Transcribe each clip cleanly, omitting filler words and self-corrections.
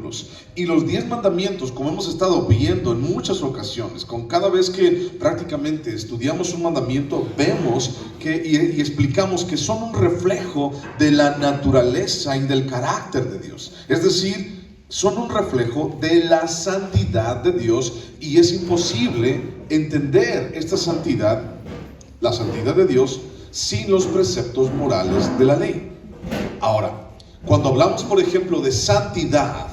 versículos. Y los 10 mandamientos, como hemos estado viendo en muchas ocasiones, con cada vez que prácticamente estudiamos un mandamiento, vemos y explicamos que son un reflejo de la naturaleza y del carácter de Dios. Es decir, son un reflejo de la santidad de Dios, y es imposible entender esta santidad, la santidad de Dios, sin los preceptos morales de la ley. Ahora, cuando hablamos, por ejemplo, de santidad,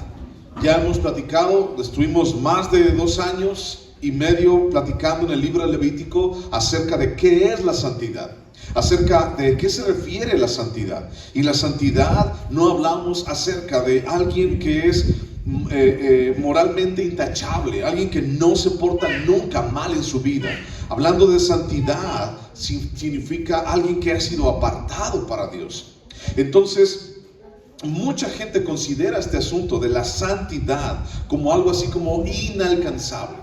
ya hemos platicado, estuvimos más de 2 años y medio platicando en el libro de Levítico acerca de qué es la santidad, acerca de qué se refiere la santidad. Y la santidad, no hablamos acerca de alguien que es moralmente intachable, alguien que no se porta nunca mal en su vida. Hablando de santidad, significa alguien que ha sido apartado para Dios. Entonces, mucha gente considera este asunto de la santidad como algo así como inalcanzable,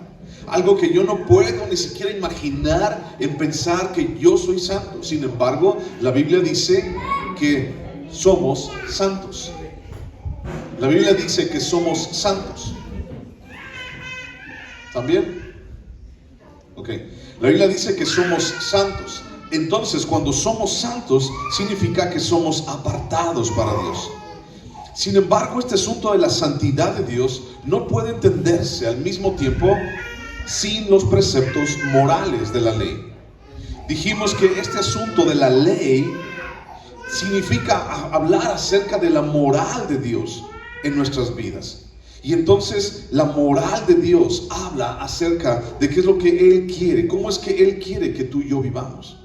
algo que yo no puedo ni siquiera imaginar en pensar que yo soy santo. Sin embargo, la Biblia dice que somos santos. La Biblia dice que somos santos. ¿También? Ok. La Biblia dice que somos santos. Entonces, cuando somos santos, significa que somos apartados para Dios. Sin embargo, este asunto de la santidad de Dios no puede entenderse al mismo tiempo sin los preceptos morales de la ley. Dijimos que este asunto de la ley significa hablar acerca de la moral de Dios en nuestras vidas. Y entonces la moral de Dios habla acerca de qué es lo que Él quiere, cómo es que Él quiere que tú y yo vivamos.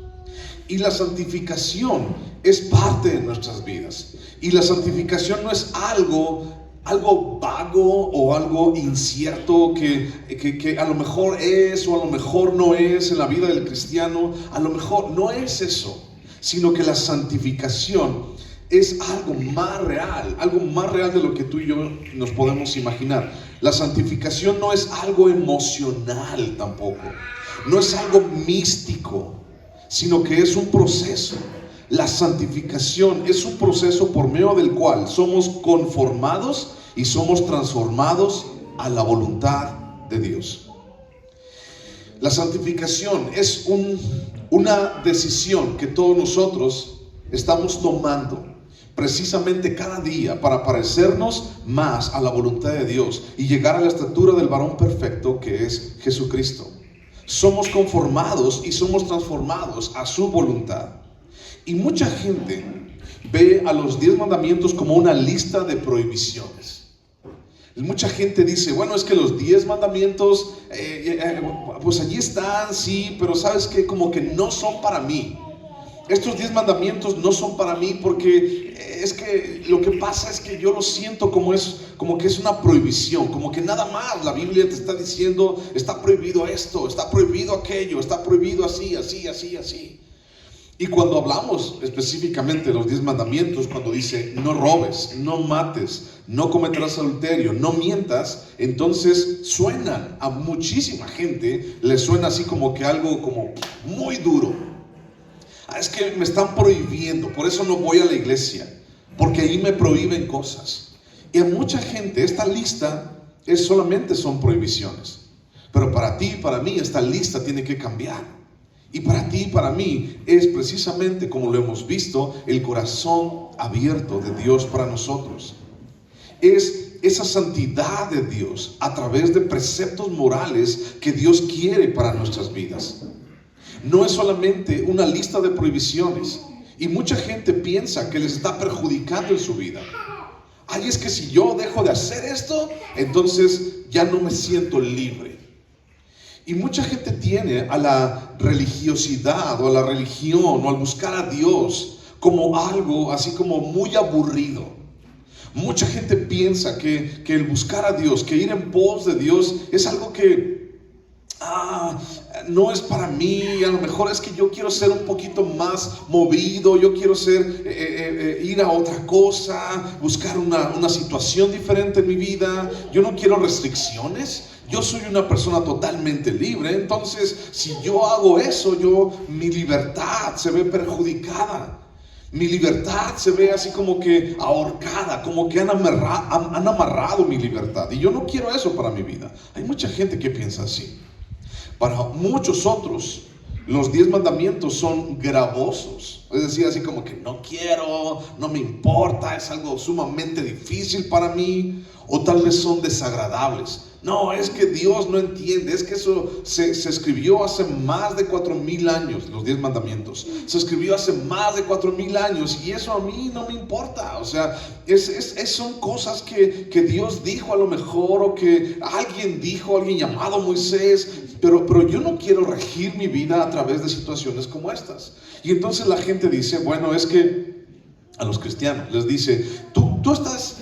Y la santificación es parte de nuestras vidas. Y la santificación no es algo vago o algo incierto que a lo mejor es o a lo mejor no es en la vida del cristiano. A lo mejor no es eso, sino que la santificación es algo más real de lo que tú y yo nos podemos imaginar. La santificación no es algo emocional tampoco, no es algo místico, sino que es un proceso. La santificación es un proceso por medio del cual somos conformados y somos transformados a la voluntad de Dios. La santificación es una decisión que todos nosotros estamos tomando precisamente cada día para parecernos más a la voluntad de Dios y llegar a la estatura del varón perfecto que es Jesucristo. Somos conformados y somos transformados a su voluntad. Y mucha gente ve a los 10 mandamientos como una lista de prohibiciones. Y mucha gente dice, bueno, es que los 10 mandamientos, pues allí están, sí, pero ¿sabes qué? Como que no son para mí. Estos 10 mandamientos no son para mí porque es que lo que pasa es que yo lo siento como que es una prohibición, como que nada más la Biblia te está diciendo, está prohibido esto, está prohibido aquello, está prohibido así, así, así, así. Y cuando hablamos específicamente de los 10 mandamientos, cuando dice no robes, no mates, no cometerás adulterio, no mientas, entonces suenan a muchísima gente, le suena así como que algo como muy duro. Es que me están prohibiendo, por eso no voy a la iglesia, porque ahí me prohíben cosas. Y a mucha gente esta lista solamente son prohibiciones. Pero para ti y para mí esta lista tiene que cambiar. Y para ti y para mí es precisamente, como lo hemos visto, el corazón abierto de Dios para nosotros. Es esa santidad de Dios a través de preceptos morales que Dios quiere para nuestras vidas. No es solamente una lista de prohibiciones. Y mucha gente piensa que les está perjudicando en su vida. Ay, es que si yo dejo de hacer esto, entonces ya no me siento libre. Y mucha gente tiene a la religiosidad o a la religión o al buscar a Dios como algo así como muy aburrido. Mucha gente piensa que el buscar a Dios, que ir en pos de Dios es algo que no es para mí. A lo mejor es que yo quiero ser un poquito más movido, yo quiero ir a otra cosa, buscar una situación diferente en mi vida. Yo no quiero restricciones. Yo soy una persona totalmente libre, entonces si yo hago eso, mi libertad se ve perjudicada. Mi libertad se ve así como que ahorcada, como que han amarrado mi libertad. Y yo no quiero eso para mi vida. Hay mucha gente que piensa así. Para muchos otros, los 10 mandamientos son gravosos. Es decir, así como que no quiero, no me importa, es algo sumamente difícil para mí. O tal vez son desagradables. No, es que Dios no entiende, es que eso se escribió hace más de 4,000 años, los 10 mandamientos. Se escribió hace más de 4,000 años y eso a mí no me importa. O sea, son cosas que Dios dijo a lo mejor, o que alguien dijo, alguien llamado Moisés, pero yo no quiero regir mi vida a través de situaciones como estas. Y entonces la gente dice, bueno, es que a los cristianos les dice, tú estás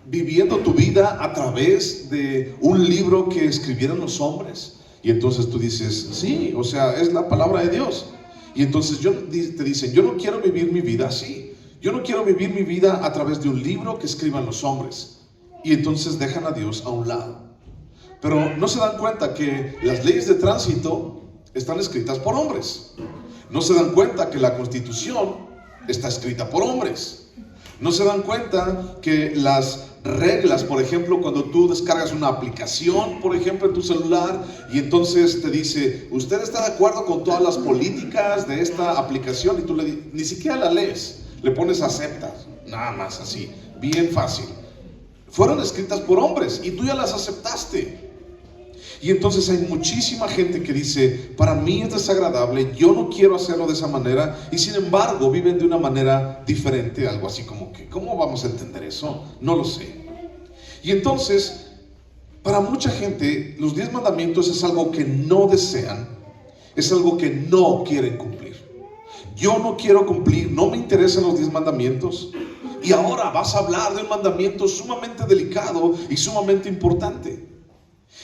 viviendo tu vida a través de un libro que escribieron los hombres. Y entonces tú dices, sí, o sea, es la palabra de Dios. Y entonces te dicen, yo no quiero vivir mi vida así. Yo no quiero vivir mi vida a través de un libro que escriban los hombres. Y entonces dejan a Dios a un lado. Pero no se dan cuenta que las leyes de tránsito están escritas por hombres. No se dan cuenta que la Constitución está escrita por hombres. No se dan cuenta que las reglas, por ejemplo, cuando tú descargas una aplicación, por ejemplo, en tu celular, y entonces te dice, ¿usted está de acuerdo con todas las políticas de esta aplicación? Y tú ni siquiera la lees, le pones aceptar, nada más así, bien fácil. Fueron escritas por hombres y tú ya las aceptaste. Y entonces hay muchísima gente que dice, para mí es desagradable, yo no quiero hacerlo de esa manera, y sin embargo viven de una manera diferente, algo así como que, ¿cómo vamos a entender eso? No lo sé. Y entonces, para mucha gente, los 10 mandamientos es algo que no desean, es algo que no quieren cumplir. Yo no quiero cumplir, no me interesan los 10 mandamientos, y ahora vas a hablar de un mandamiento sumamente delicado y sumamente importante.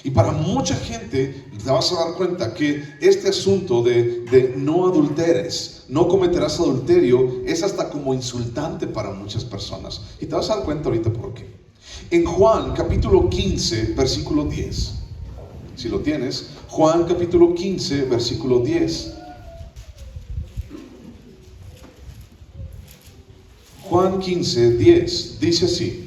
Y para mucha gente te vas a dar cuenta que este asunto de no adulteres, no cometerás adulterio, es hasta como insultante para muchas personas. Y te vas a dar cuenta ahorita por qué. En Juan capítulo 15, versículo 10. Si lo tienes, Juan capítulo 15, versículo 10. Juan 15, 10 dice así: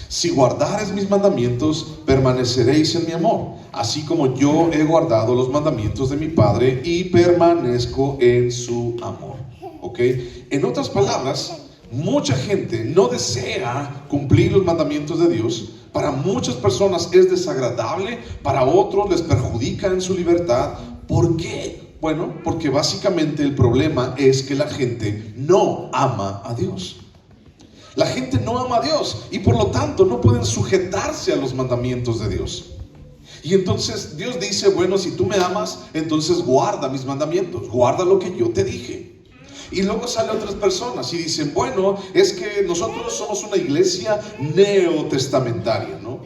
si guardares mis mandamientos, permaneceréis en mi amor, así como yo he guardado los mandamientos de mi Padre y permanezco en su amor. ¿Ok? En otras palabras, mucha gente no desea cumplir los mandamientos de Dios. Para muchas personas es desagradable, para otros les perjudica en su libertad. ¿Por qué? Bueno, porque básicamente el problema es que la gente no ama a Dios. La gente no ama a Dios y por lo tanto no pueden sujetarse a los mandamientos de Dios. Y entonces Dios dice, bueno, si tú me amas, entonces guarda mis mandamientos, guarda lo que yo te dije. Y luego salen otras personas y dicen, bueno, es que nosotros somos una iglesia neotestamentaria, ¿no?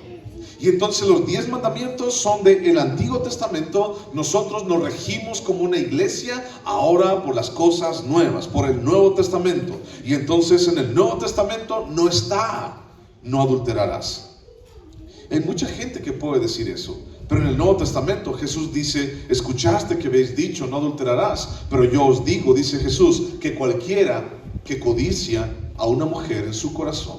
Y entonces los 10 mandamientos son del Antiguo Testamento. Nosotros nos regimos como una iglesia ahora por las cosas nuevas, por el Nuevo Testamento. Y entonces en el Nuevo Testamento no está, no adulterarás. Hay mucha gente que puede decir eso. Pero en el Nuevo Testamento Jesús dice, escuchaste que habéis dicho, no adulterarás. Pero yo os digo, dice Jesús, que cualquiera que codicia a una mujer en su corazón,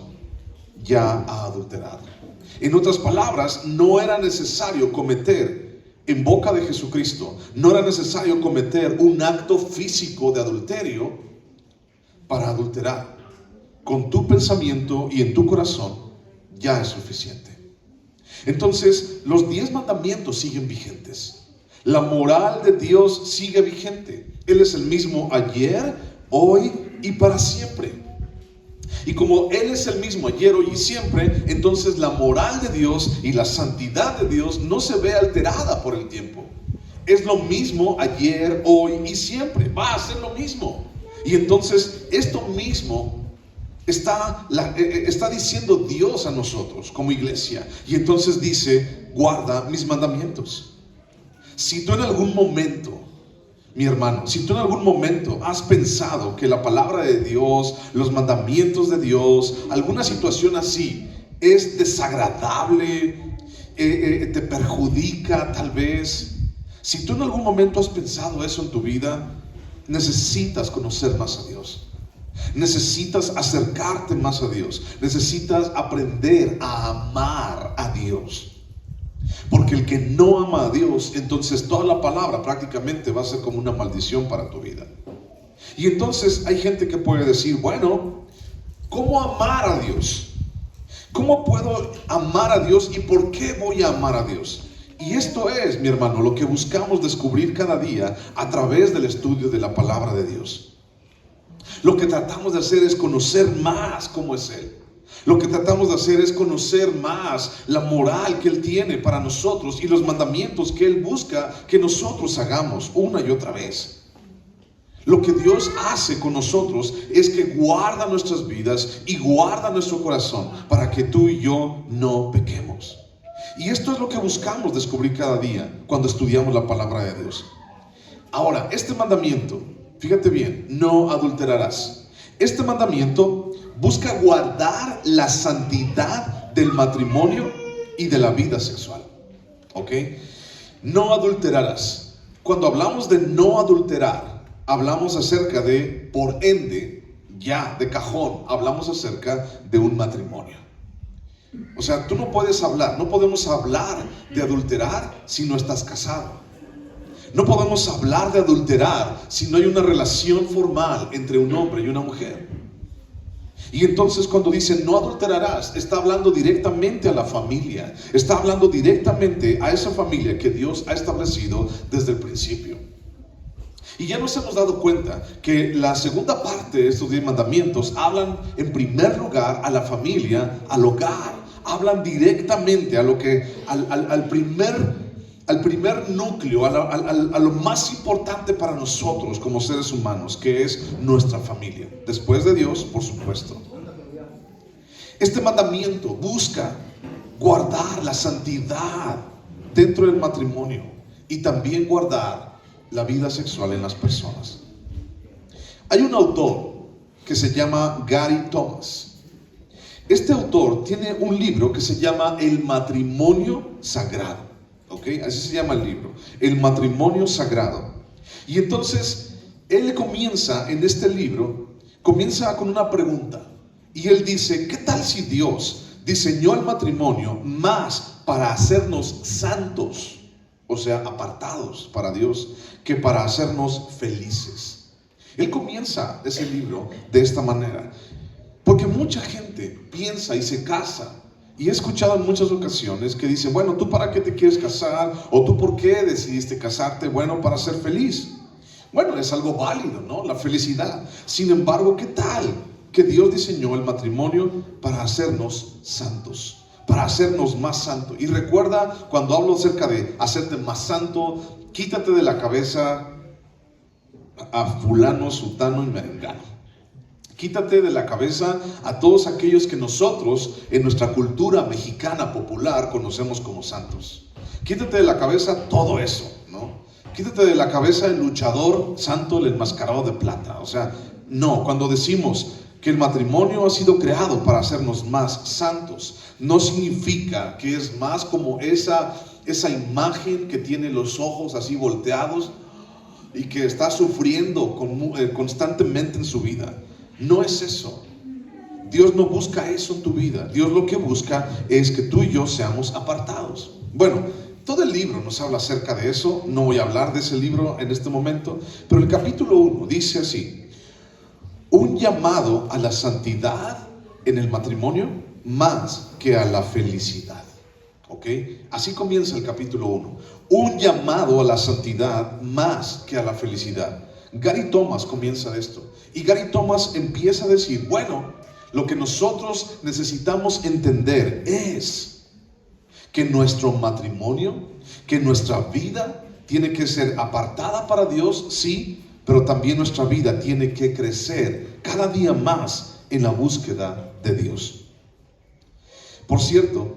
ya ha adulterado. En otras palabras, no era necesario cometer en boca de Jesucristo, no era necesario cometer un acto físico de adulterio para adulterar. Con tu pensamiento y en tu corazón ya es suficiente. Entonces, los 10 mandamientos siguen vigentes. La moral de Dios sigue vigente. Él es el mismo ayer, hoy y para siempre. Y como Él es el mismo ayer, hoy y siempre, entonces la moral de Dios y la santidad de Dios no se ve alterada por el tiempo. Es lo mismo ayer, hoy y siempre. Va a ser lo mismo. Y entonces esto mismo está diciendo Dios a nosotros como iglesia. Y entonces dice, guarda mis mandamientos. Si tú en algún momento, mi hermano, si tú en algún momento has pensado que la palabra de Dios, los mandamientos de Dios, alguna situación así es desagradable, te perjudica tal vez, si tú en algún momento has pensado eso en tu vida, necesitas conocer más a Dios. Necesitas acercarte más a Dios. Necesitas aprender a amar a Dios. Porque el que no ama a Dios, entonces toda la palabra prácticamente va a ser como una maldición para tu vida. Y entonces hay gente que puede decir, bueno, ¿cómo amar a Dios? ¿Cómo puedo amar a Dios y por qué voy a amar a Dios? Y esto es, mi hermano, lo que buscamos descubrir cada día a través del estudio de la palabra de Dios. Lo que tratamos de hacer es conocer más cómo es Él. Lo que tratamos de hacer es conocer más la moral que Él tiene para nosotros y los mandamientos que Él busca que nosotros hagamos una y otra vez. Lo que Dios hace con nosotros es que guarda nuestras vidas y guarda nuestro corazón para que tú y yo no pequemos. Y esto es lo que buscamos descubrir cada día cuando estudiamos la palabra de Dios. Ahora, este mandamiento, fíjate bien, no adulterarás. Este mandamiento busca guardar la santidad del matrimonio y de la vida sexual. ¿Ok? No adulterarás. Cuando hablamos de no adulterar, hablamos acerca de, por ende, ya de cajón, hablamos acerca de un matrimonio. O sea, tú no podemos hablar de adulterar si no estás casado. No podemos hablar de adulterar si no hay una relación formal entre un hombre y una mujer. Y entonces cuando dice no adulterarás, está hablando directamente a la familia. Está hablando directamente a esa familia que Dios ha establecido desde el principio. Y ya nos hemos dado cuenta que la segunda parte de estos 10 mandamientos hablan en primer lugar a la familia, al hogar. Hablan directamente a lo que, al primer núcleo, a lo más importante para nosotros como seres humanos, que es nuestra familia. Después de Dios, por supuesto. Este mandamiento busca guardar la santidad dentro del matrimonio y también guardar la vida sexual en las personas. Hay un autor que se llama Gary Thomas. Este autor tiene un libro que se llama El matrimonio sagrado. ¿Ok? Así se llama el libro, El matrimonio sagrado. Y entonces él comienza en este libro, comienza con una pregunta. Y él dice, ¿qué tal si Dios diseñó el matrimonio más para hacernos santos, o sea, apartados para Dios, que para hacernos felices? Él comienza ese libro de esta manera, porque mucha gente piensa y se casa. Y he escuchado en muchas ocasiones que dicen, bueno, ¿tú para qué te quieres casar? ¿O tú por qué decidiste casarte? Bueno, para ser feliz. Bueno, es algo válido, ¿no? La felicidad. Sin embargo, ¿qué tal que Dios diseñó el matrimonio para hacernos santos? Para hacernos más santos. Y recuerda, cuando hablo acerca de hacerte más santo, quítate de la cabeza a fulano, sutano y merengano. Quítate de la cabeza a todos aquellos que nosotros en nuestra cultura mexicana popular conocemos como santos. Quítate de la cabeza todo eso, ¿no? Quítate de la cabeza el luchador santo, el enmascarado de plata. O sea, no, cuando decimos que el matrimonio ha sido creado para hacernos más santos, no significa que es más como esa imagen que tiene los ojos así volteados y que está sufriendo constantemente en su vida. No es eso. Dios no busca eso en tu vida. Dios lo que busca es que tú y yo seamos apartados. Bueno, todo el libro nos habla acerca de eso. No voy a hablar de ese libro en este momento, pero el capítulo 1 dice así: un llamado a la santidad en el matrimonio más que a la felicidad. ¿Ok? Así comienza el capítulo 1. Un llamado a la santidad más que a la felicidad. Gary Thomas comienza esto. Y Gary Thomas empieza a decir, bueno, lo que nosotros necesitamos entender es que nuestro matrimonio, que nuestra vida tiene que ser apartada para Dios, sí, pero también nuestra vida tiene que crecer cada día más en la búsqueda de Dios. Por cierto,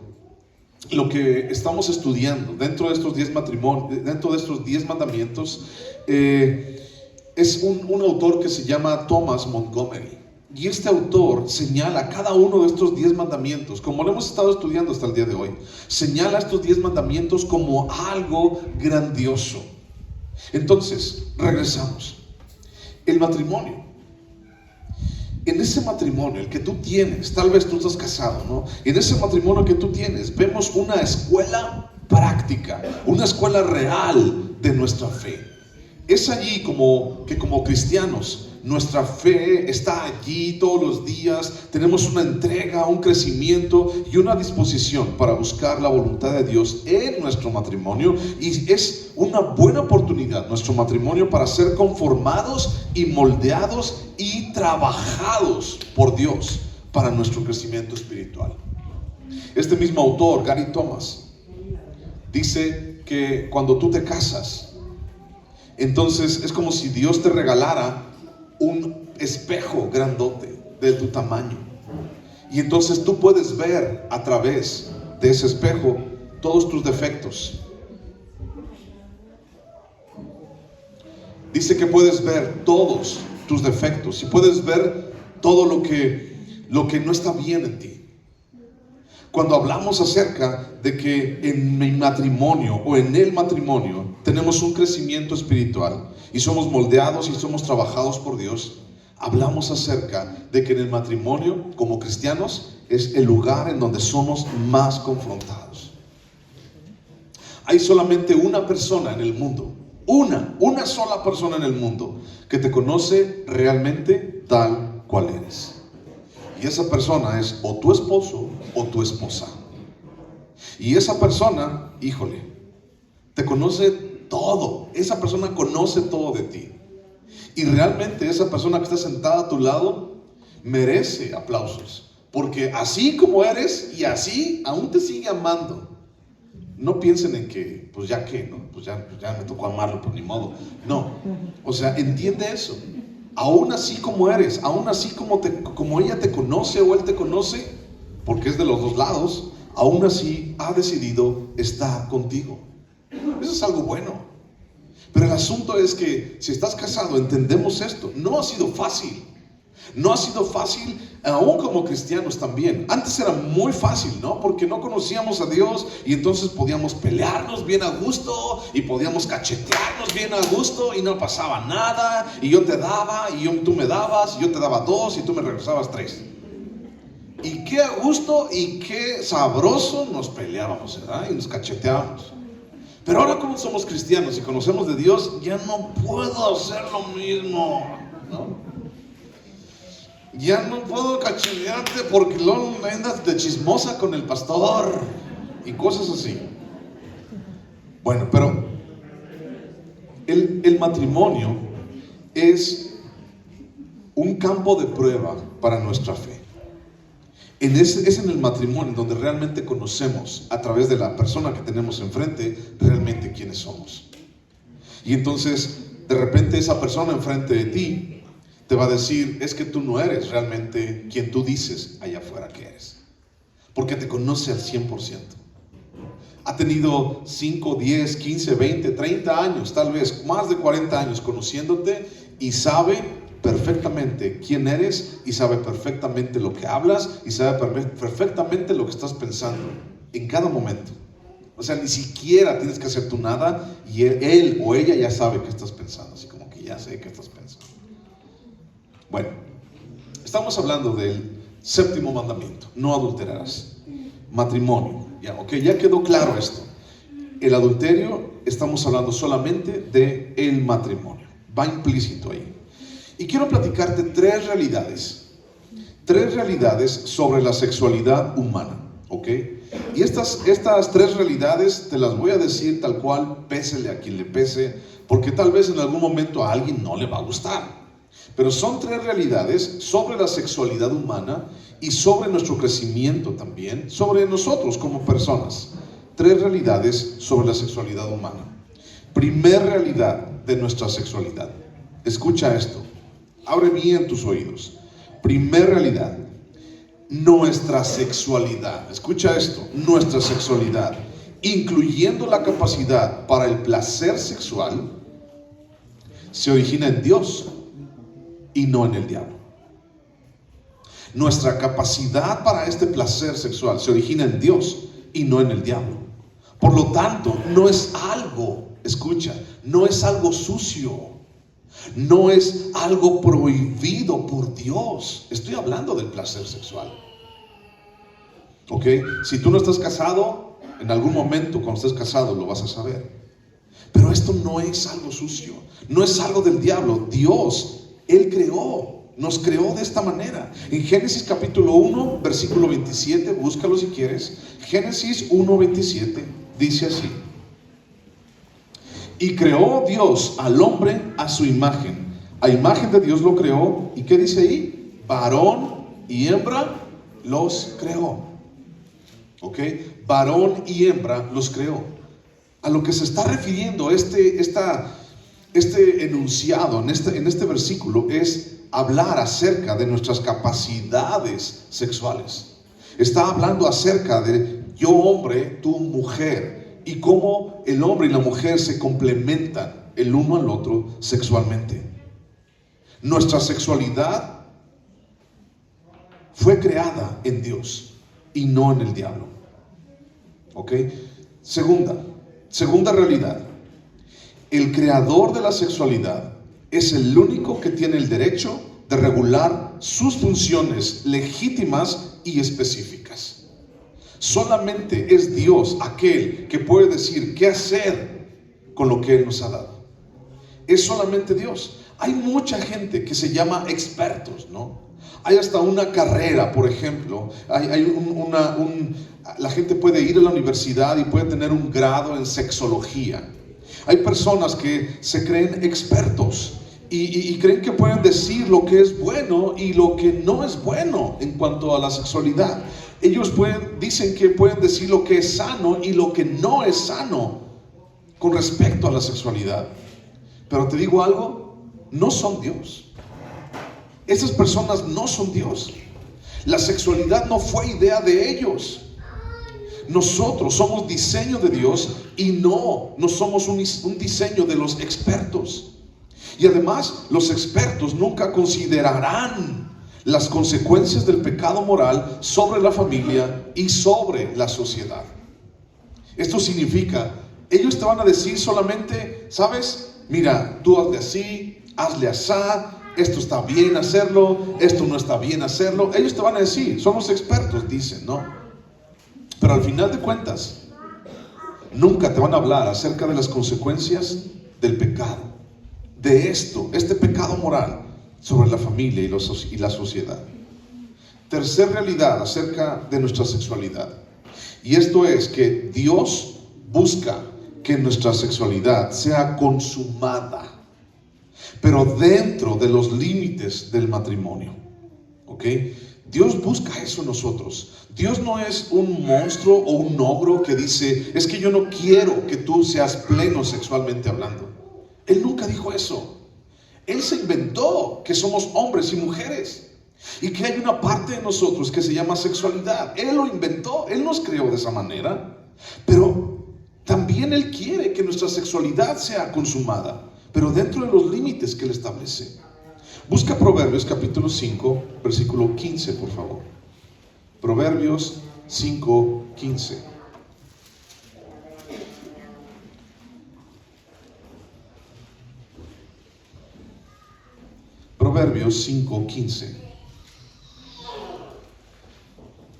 lo que estamos estudiando dentro de estos 10 matrimonios, dentro de estos 10 mandamientos, es un autor que se llama Thomas Montgomery. Y este autor señala cada uno de estos 10 mandamientos, como lo hemos estado estudiando hasta el día de hoy, señala estos 10 mandamientos como algo grandioso. Entonces, regresamos. El matrimonio en ese matrimonio, el que tú tienes, tal vez tú estás casado, ¿no? En ese matrimonio que tú tienes, vemos una escuela práctica, una escuela real de nuestra fe. Es allí que como cristianos, nuestra fe está allí todos los días. Tenemos una entrega, un crecimiento y una disposición para buscar la voluntad de Dios en nuestro matrimonio. Y es una buena oportunidad nuestro matrimonio para ser conformados y moldeados y trabajados por Dios para nuestro crecimiento espiritual. Este mismo autor, Gary Thomas, dice que cuando tú te casas, entonces es como si Dios te regalara un espejo grandote de tu tamaño. Y entonces tú puedes ver a través de ese espejo todos tus defectos. Dice que puedes ver todos tus defectos y puedes ver todo lo que no está bien en ti. Cuando hablamos acerca de que en mi matrimonio o en el matrimonio tenemos un crecimiento espiritual y somos moldeados y somos trabajados por Dios, hablamos acerca de que en el matrimonio, como cristianos, es el lugar en donde somos más confrontados. Hay solamente una persona en el mundo, una sola persona en el mundo que te conoce realmente tal cual eres. Y esa persona es o tu esposo o tu esposa. Y esa persona, híjole, te conoce todo. Esa persona conoce todo de ti. Y realmente esa persona que está sentada a tu lado merece aplausos. Porque así como eres y así aún te sigue amando. No piensen en que, pues ya que, ¿no? Pues ya me tocó amarlo, pues ni modo. No, o sea, entiende eso. Aún así como eres, aún así como ella te conoce o él te conoce, porque es de los dos lados, aún así ha decidido estar contigo. Eso es algo bueno. Pero el asunto es que si estás casado, entendemos esto. No ha sido fácil. No ha sido fácil, aún como cristianos también. Antes era muy fácil, ¿no? Porque no conocíamos a Dios y entonces podíamos pelearnos bien a gusto y podíamos cachetearnos bien a gusto y no pasaba nada. Y yo te daba y tú me dabas y yo te daba 2 y tú me regresabas 3. Y qué a gusto y qué sabroso nos peleábamos, ¿verdad? Y nos cacheteábamos. Pero ahora como somos cristianos y conocemos de Dios, ya no puedo hacer lo mismo, ¿no? Ya no puedo cachetearte porque luego andas de chismosa con el pastor y cosas así. Bueno, pero el matrimonio es un campo de prueba para nuestra fe. Es en el matrimonio donde realmente conocemos a través de la persona que tenemos enfrente realmente quiénes somos. Y entonces de repente esa persona enfrente de ti te va a decir, es que tú no eres realmente quien tú dices allá afuera que eres. Porque te conoce al 100%. Ha tenido 5, 10, 15, 20, 30 años, tal vez más de 40 años conociéndote y sabe perfectamente quién eres y sabe perfectamente lo que hablas y sabe perfectamente lo que estás pensando en cada momento. O sea, ni siquiera tienes que hacer tú nada y él o ella ya sabe qué estás pensando, así como que ya sé qué estás pensando. Bueno, estamos hablando del 7º mandamiento, no adulterarás. Matrimonio, ya quedó claro esto. El adulterio, estamos hablando solamente del matrimonio, va implícito ahí. Y quiero platicarte 3 realidades sobre la sexualidad humana, ¿ok? Y estas 3 realidades te las voy a decir tal cual, pésele a quien le pese, porque tal vez en algún momento a alguien no le va a gustar. Pero son 3 realidades sobre la sexualidad humana y sobre nuestro crecimiento también, sobre nosotros como personas. 3 realidades sobre la sexualidad humana. Primer realidad de nuestra sexualidad. Escucha esto. Abre bien tus oídos. Primer realidad. Nuestra sexualidad. Escucha esto. Nuestra sexualidad, incluyendo la capacidad para el placer sexual, se origina en Dios y no en el diablo. Nuestra capacidad para este placer sexual se origina en Dios y no en el diablo. Por lo tanto, no es algo, escucha, no es algo sucio. No es algo prohibido por Dios. Estoy hablando del placer sexual. ¿Ok? Si tú no estás casado, en algún momento cuando estés casado lo vas a saber. Pero esto no es algo sucio, no es algo del diablo. Dios, Él nos creó de esta manera. En Génesis capítulo 1, versículo 27, búscalo si quieres. Génesis 1:27 dice así: y creó Dios al hombre a su imagen. A imagen de Dios lo creó. ¿Y qué dice ahí? Varón y hembra los creó. ¿Ok? Varón y hembra los creó. A lo que se está refiriendo este enunciado en este versículo es hablar acerca de nuestras capacidades sexuales. Está hablando acerca de yo hombre, tú mujer, y cómo el hombre y la mujer se complementan el uno al otro sexualmente. Nuestra sexualidad fue creada en Dios y no en el diablo. ¿Ok? Segunda realidad. El creador de la sexualidad es el único que tiene el derecho de regular sus funciones legítimas y específicas. Solamente es Dios aquel que puede decir qué hacer con lo que Él nos ha dado. Es solamente Dios. Hay mucha gente que se llama expertos, ¿no? Hay hasta una carrera, por ejemplo. La gente puede ir a la universidad y puede tener un grado en sexología. Hay personas que se creen expertos y creen que pueden decir lo que es bueno y lo que no es bueno en cuanto a la sexualidad. Ellos dicen que pueden decir lo que es sano y lo que no es sano con respecto a la sexualidad. Pero te digo algo, no son Dios. Esas personas no son Dios. La sexualidad no fue idea de ellos. Nosotros somos diseño de Dios y no somos un diseño de los expertos. Y además, los expertos nunca considerarán las consecuencias del pecado moral sobre la familia y sobre la sociedad. Esto significa, ellos te van a decir solamente, ¿sabes? Mira, tú hazle así, esto está bien hacerlo, esto no está bien hacerlo. Ellos te van a decir, son los expertos, dicen, ¿no? Pero al final de cuentas, nunca te van a hablar acerca de las consecuencias del pecado, de este pecado moral sobre la familia y la sociedad. Tercera realidad acerca de nuestra sexualidad, y esto es que Dios busca que nuestra sexualidad sea consumada, pero dentro de los límites del matrimonio. ¿Ok? Dios busca eso en nosotros. Dios no es un monstruo o un ogro que dice, es que yo no quiero que tú seas pleno sexualmente hablando. Él nunca dijo eso. Él se inventó que somos hombres y mujeres y que hay una parte de nosotros que se llama sexualidad. Él lo inventó, Él nos creó de esa manera, pero también Él quiere que nuestra sexualidad sea consumada, pero dentro de los límites que Él establece. Busca Proverbios capítulo 5, versículo 15, por favor. Proverbios 5, 15. Proverbios 5, 15.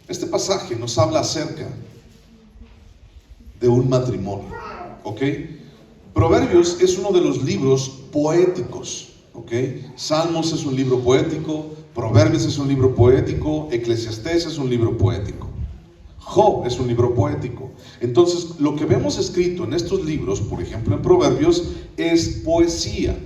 Este pasaje nos habla acerca de un matrimonio, ¿ok? Proverbios es uno de los libros poéticos, ¿ok? Salmos es un libro poético, Proverbios es un libro poético, Eclesiastés es un libro poético, Job es un libro poético. Entonces, lo que vemos escrito en estos libros, por ejemplo en Proverbios, es poesía.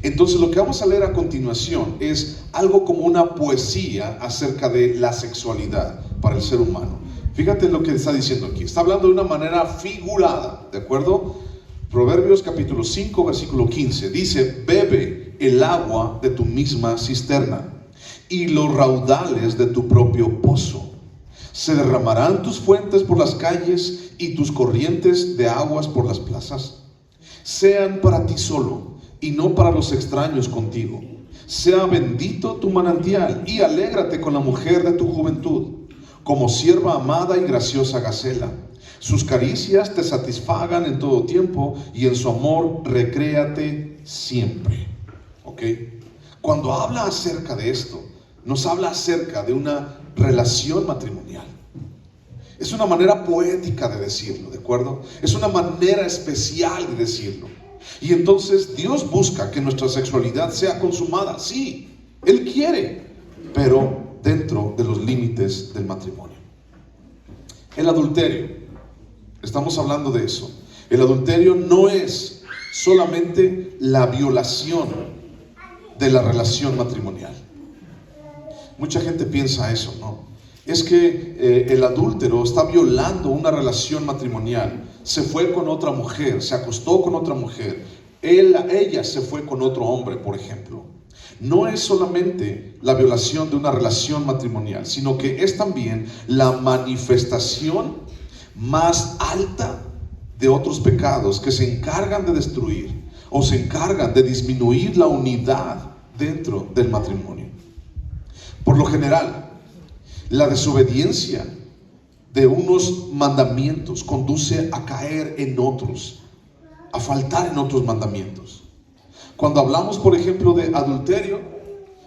Entonces, lo que vamos a leer a continuación es algo como una poesía acerca de la sexualidad para el ser humano. Fíjate lo que está diciendo aquí. Está hablando de una manera figurada, ¿de acuerdo? Proverbios capítulo 5, versículo 15. Dice, bebe el agua de tu misma cisterna y los raudales de tu propio pozo. Se derramarán tus fuentes por las calles y tus corrientes de aguas por las plazas. Sean para ti solo y no para los extraños contigo. Sea bendito tu manantial y alégrate con la mujer de tu juventud, como sierva amada y graciosa gacela. Sus caricias te satisfagan en todo tiempo y en su amor recréate siempre. ¿ok? Cuando habla acerca de esto, nos habla acerca de una relación matrimonial. Es una manera poética de decirlo, ¿de acuerdo? Es una manera especial de decirlo. Y entonces Dios busca que nuestra sexualidad sea consumada. Sí, Él quiere, pero dentro de los límites del matrimonio. El adulterio, estamos hablando de eso. El adulterio no es solamente la violación de la relación matrimonial. Mucha gente piensa eso, ¿no? Es que el adúltero está violando una relación matrimonial. Se fue con otra mujer, se acostó con otra mujer. Ella se fue con otro hombre, por ejemplo. No es solamente la violación de una relación matrimonial, sino que es también la manifestación más alta de otros pecados que se encargan de destruir o se encargan de disminuir la unidad dentro del matrimonio. Por lo general, la desobediencia de unos mandamientos conduce a caer en otros, a faltar en otros mandamientos. Cuando hablamos, por ejemplo, de adulterio,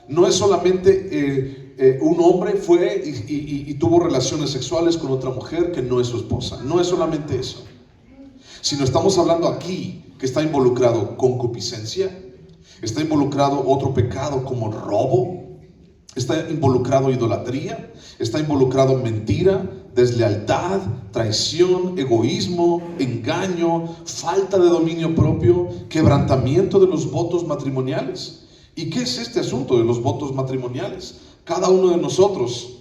no es solamente un hombre fue y tuvo relaciones sexuales con otra mujer que no es su esposa. No es solamente eso, sino estamos hablando aquí que está involucrado concupiscencia, está involucrado otro pecado como robo, está involucrado idolatría, está involucrado mentira, deslealtad, traición, egoísmo, engaño, falta de dominio propio, quebrantamiento de los votos matrimoniales. ¿Y qué es este asunto de los votos matrimoniales? Cada uno de nosotros,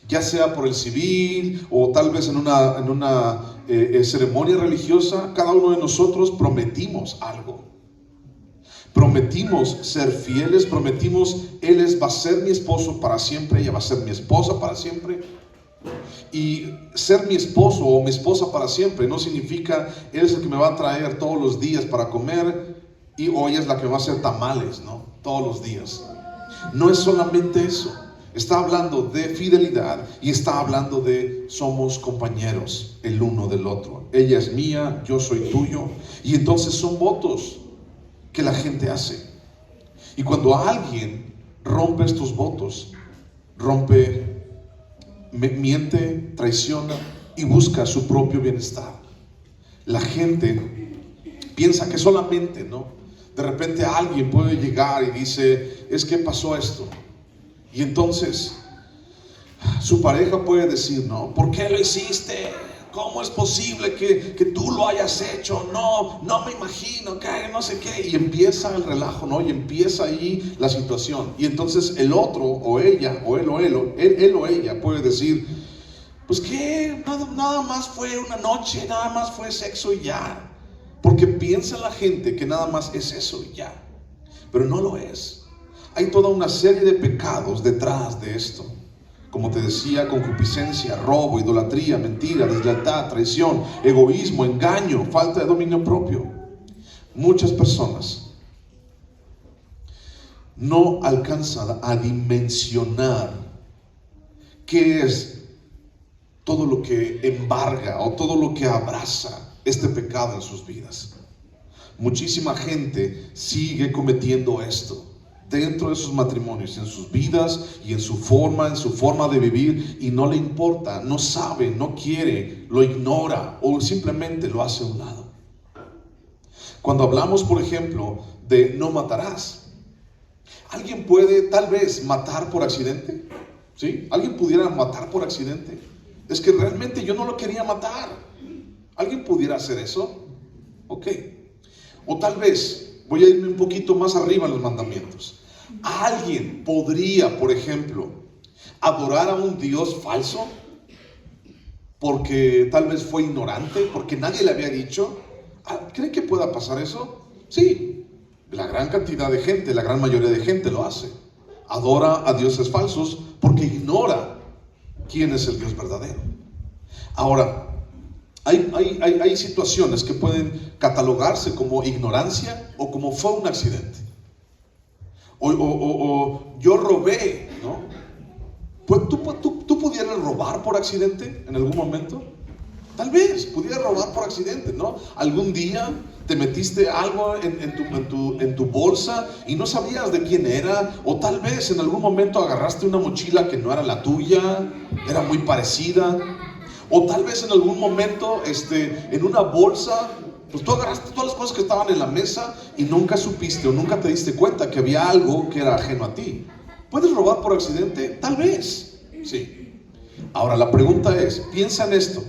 ya sea por el civil o tal vez en una ceremonia religiosa, cada uno de nosotros prometimos algo. Prometimos ser fieles, prometimos, él va a ser mi esposo para siempre, ella va a ser mi esposa para siempre. Y ser mi esposo o mi esposa para siempre no significa él es el que me va a traer todos los días para comer o ella es la que me va a hacer tamales, ¿no? Todos los días. No es solamente eso. Está hablando de fidelidad y está hablando de somos compañeros el uno del otro. Ella es mía, yo soy tuyo. Y entonces son votos que la gente hace. Y cuando alguien rompe estos votos, miente, traiciona y busca su propio bienestar. La gente piensa que solamente, ¿no? De repente alguien puede llegar y dice, es que pasó esto. Y entonces su pareja puede decir, no, ¿por qué lo hiciste? ¿Cómo es posible que tú lo hayas hecho? No me imagino, que no sé qué. Y empieza el relajo, ¿no? Y empieza ahí la situación. Y entonces el otro, o ella, o él o ella puede decir, pues que nada más fue una noche, nada más fue sexo y ya. Porque piensa la gente que nada más es eso y ya. Pero no lo es. Hay toda una serie de pecados detrás de esto. Como te decía, concupiscencia, robo, idolatría, mentira, deslealtad, traición, egoísmo, engaño, falta de dominio propio. Muchas personas no alcanzan a dimensionar qué es todo lo que embarga o todo lo que abraza este pecado en sus vidas. Muchísima gente sigue cometiendo esto dentro de sus matrimonios, en sus vidas y en su forma de vivir, y no le importa, no sabe, no quiere, lo ignora o simplemente lo hace a un lado. Cuando hablamos, por ejemplo, de no matarás, ¿alguien puede tal vez matar por accidente? ¿Sí? ¿Alguien pudiera matar por accidente? Es que realmente yo no lo quería matar. ¿Alguien pudiera hacer eso? Ok. O tal vez, voy a irme un poquito más arriba en los mandamientos. ¿Alguien podría, por ejemplo, adorar a un Dios falso? Porque tal vez fue ignorante, porque nadie le había dicho. ¿Cree que pueda pasar eso? Sí, la gran cantidad de gente, la gran mayoría de gente lo hace. Adora a dioses falsos porque ignora quién es el Dios verdadero. Ahora, hay situaciones que pueden catalogarse como ignorancia o como fue un accidente. O yo robé, ¿no? ¿Tú pudieras robar por accidente en algún momento? Tal vez pudieras robar por accidente, ¿no? Algún día te metiste algo en tu bolsa y no sabías de quién era, o tal vez en algún momento agarraste una mochila que no era la tuya, era muy parecida, o tal vez en algún momento en una bolsa, pues tú agarraste todas las cosas que estaban en la mesa y nunca supiste o nunca te diste cuenta que había algo que era ajeno a ti. ¿Puedes robar por accidente? Tal vez, sí. Ahora la pregunta es, piensa en esto.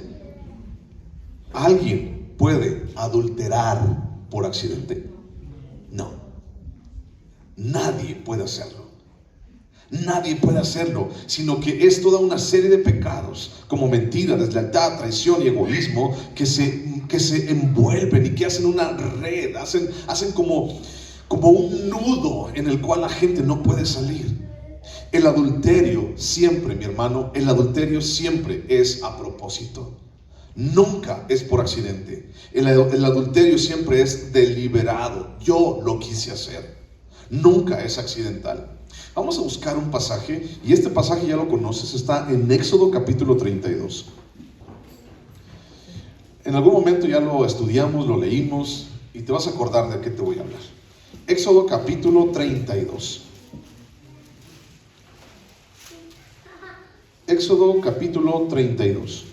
¿Alguien puede adulterar por accidente? No. Nadie puede hacerlo. Nadie puede hacerlo, sino que es toda una serie de pecados, como mentira, deslealtad, traición y egoísmo, que se envuelven y que hacen una red, hacen como un nudo en el cual la gente no puede salir. El adulterio siempre, mi hermano, el adulterio siempre es a propósito. Nunca es por accidente. El adulterio siempre es deliberado. Yo lo quise hacer. Nunca es accidental. Vamos a buscar un pasaje, y este pasaje ya lo conoces, está en Éxodo capítulo 32. En algún momento ya lo estudiamos, lo leímos, y te vas a acordar de qué te voy a hablar. Éxodo capítulo 32. Éxodo capítulo 32.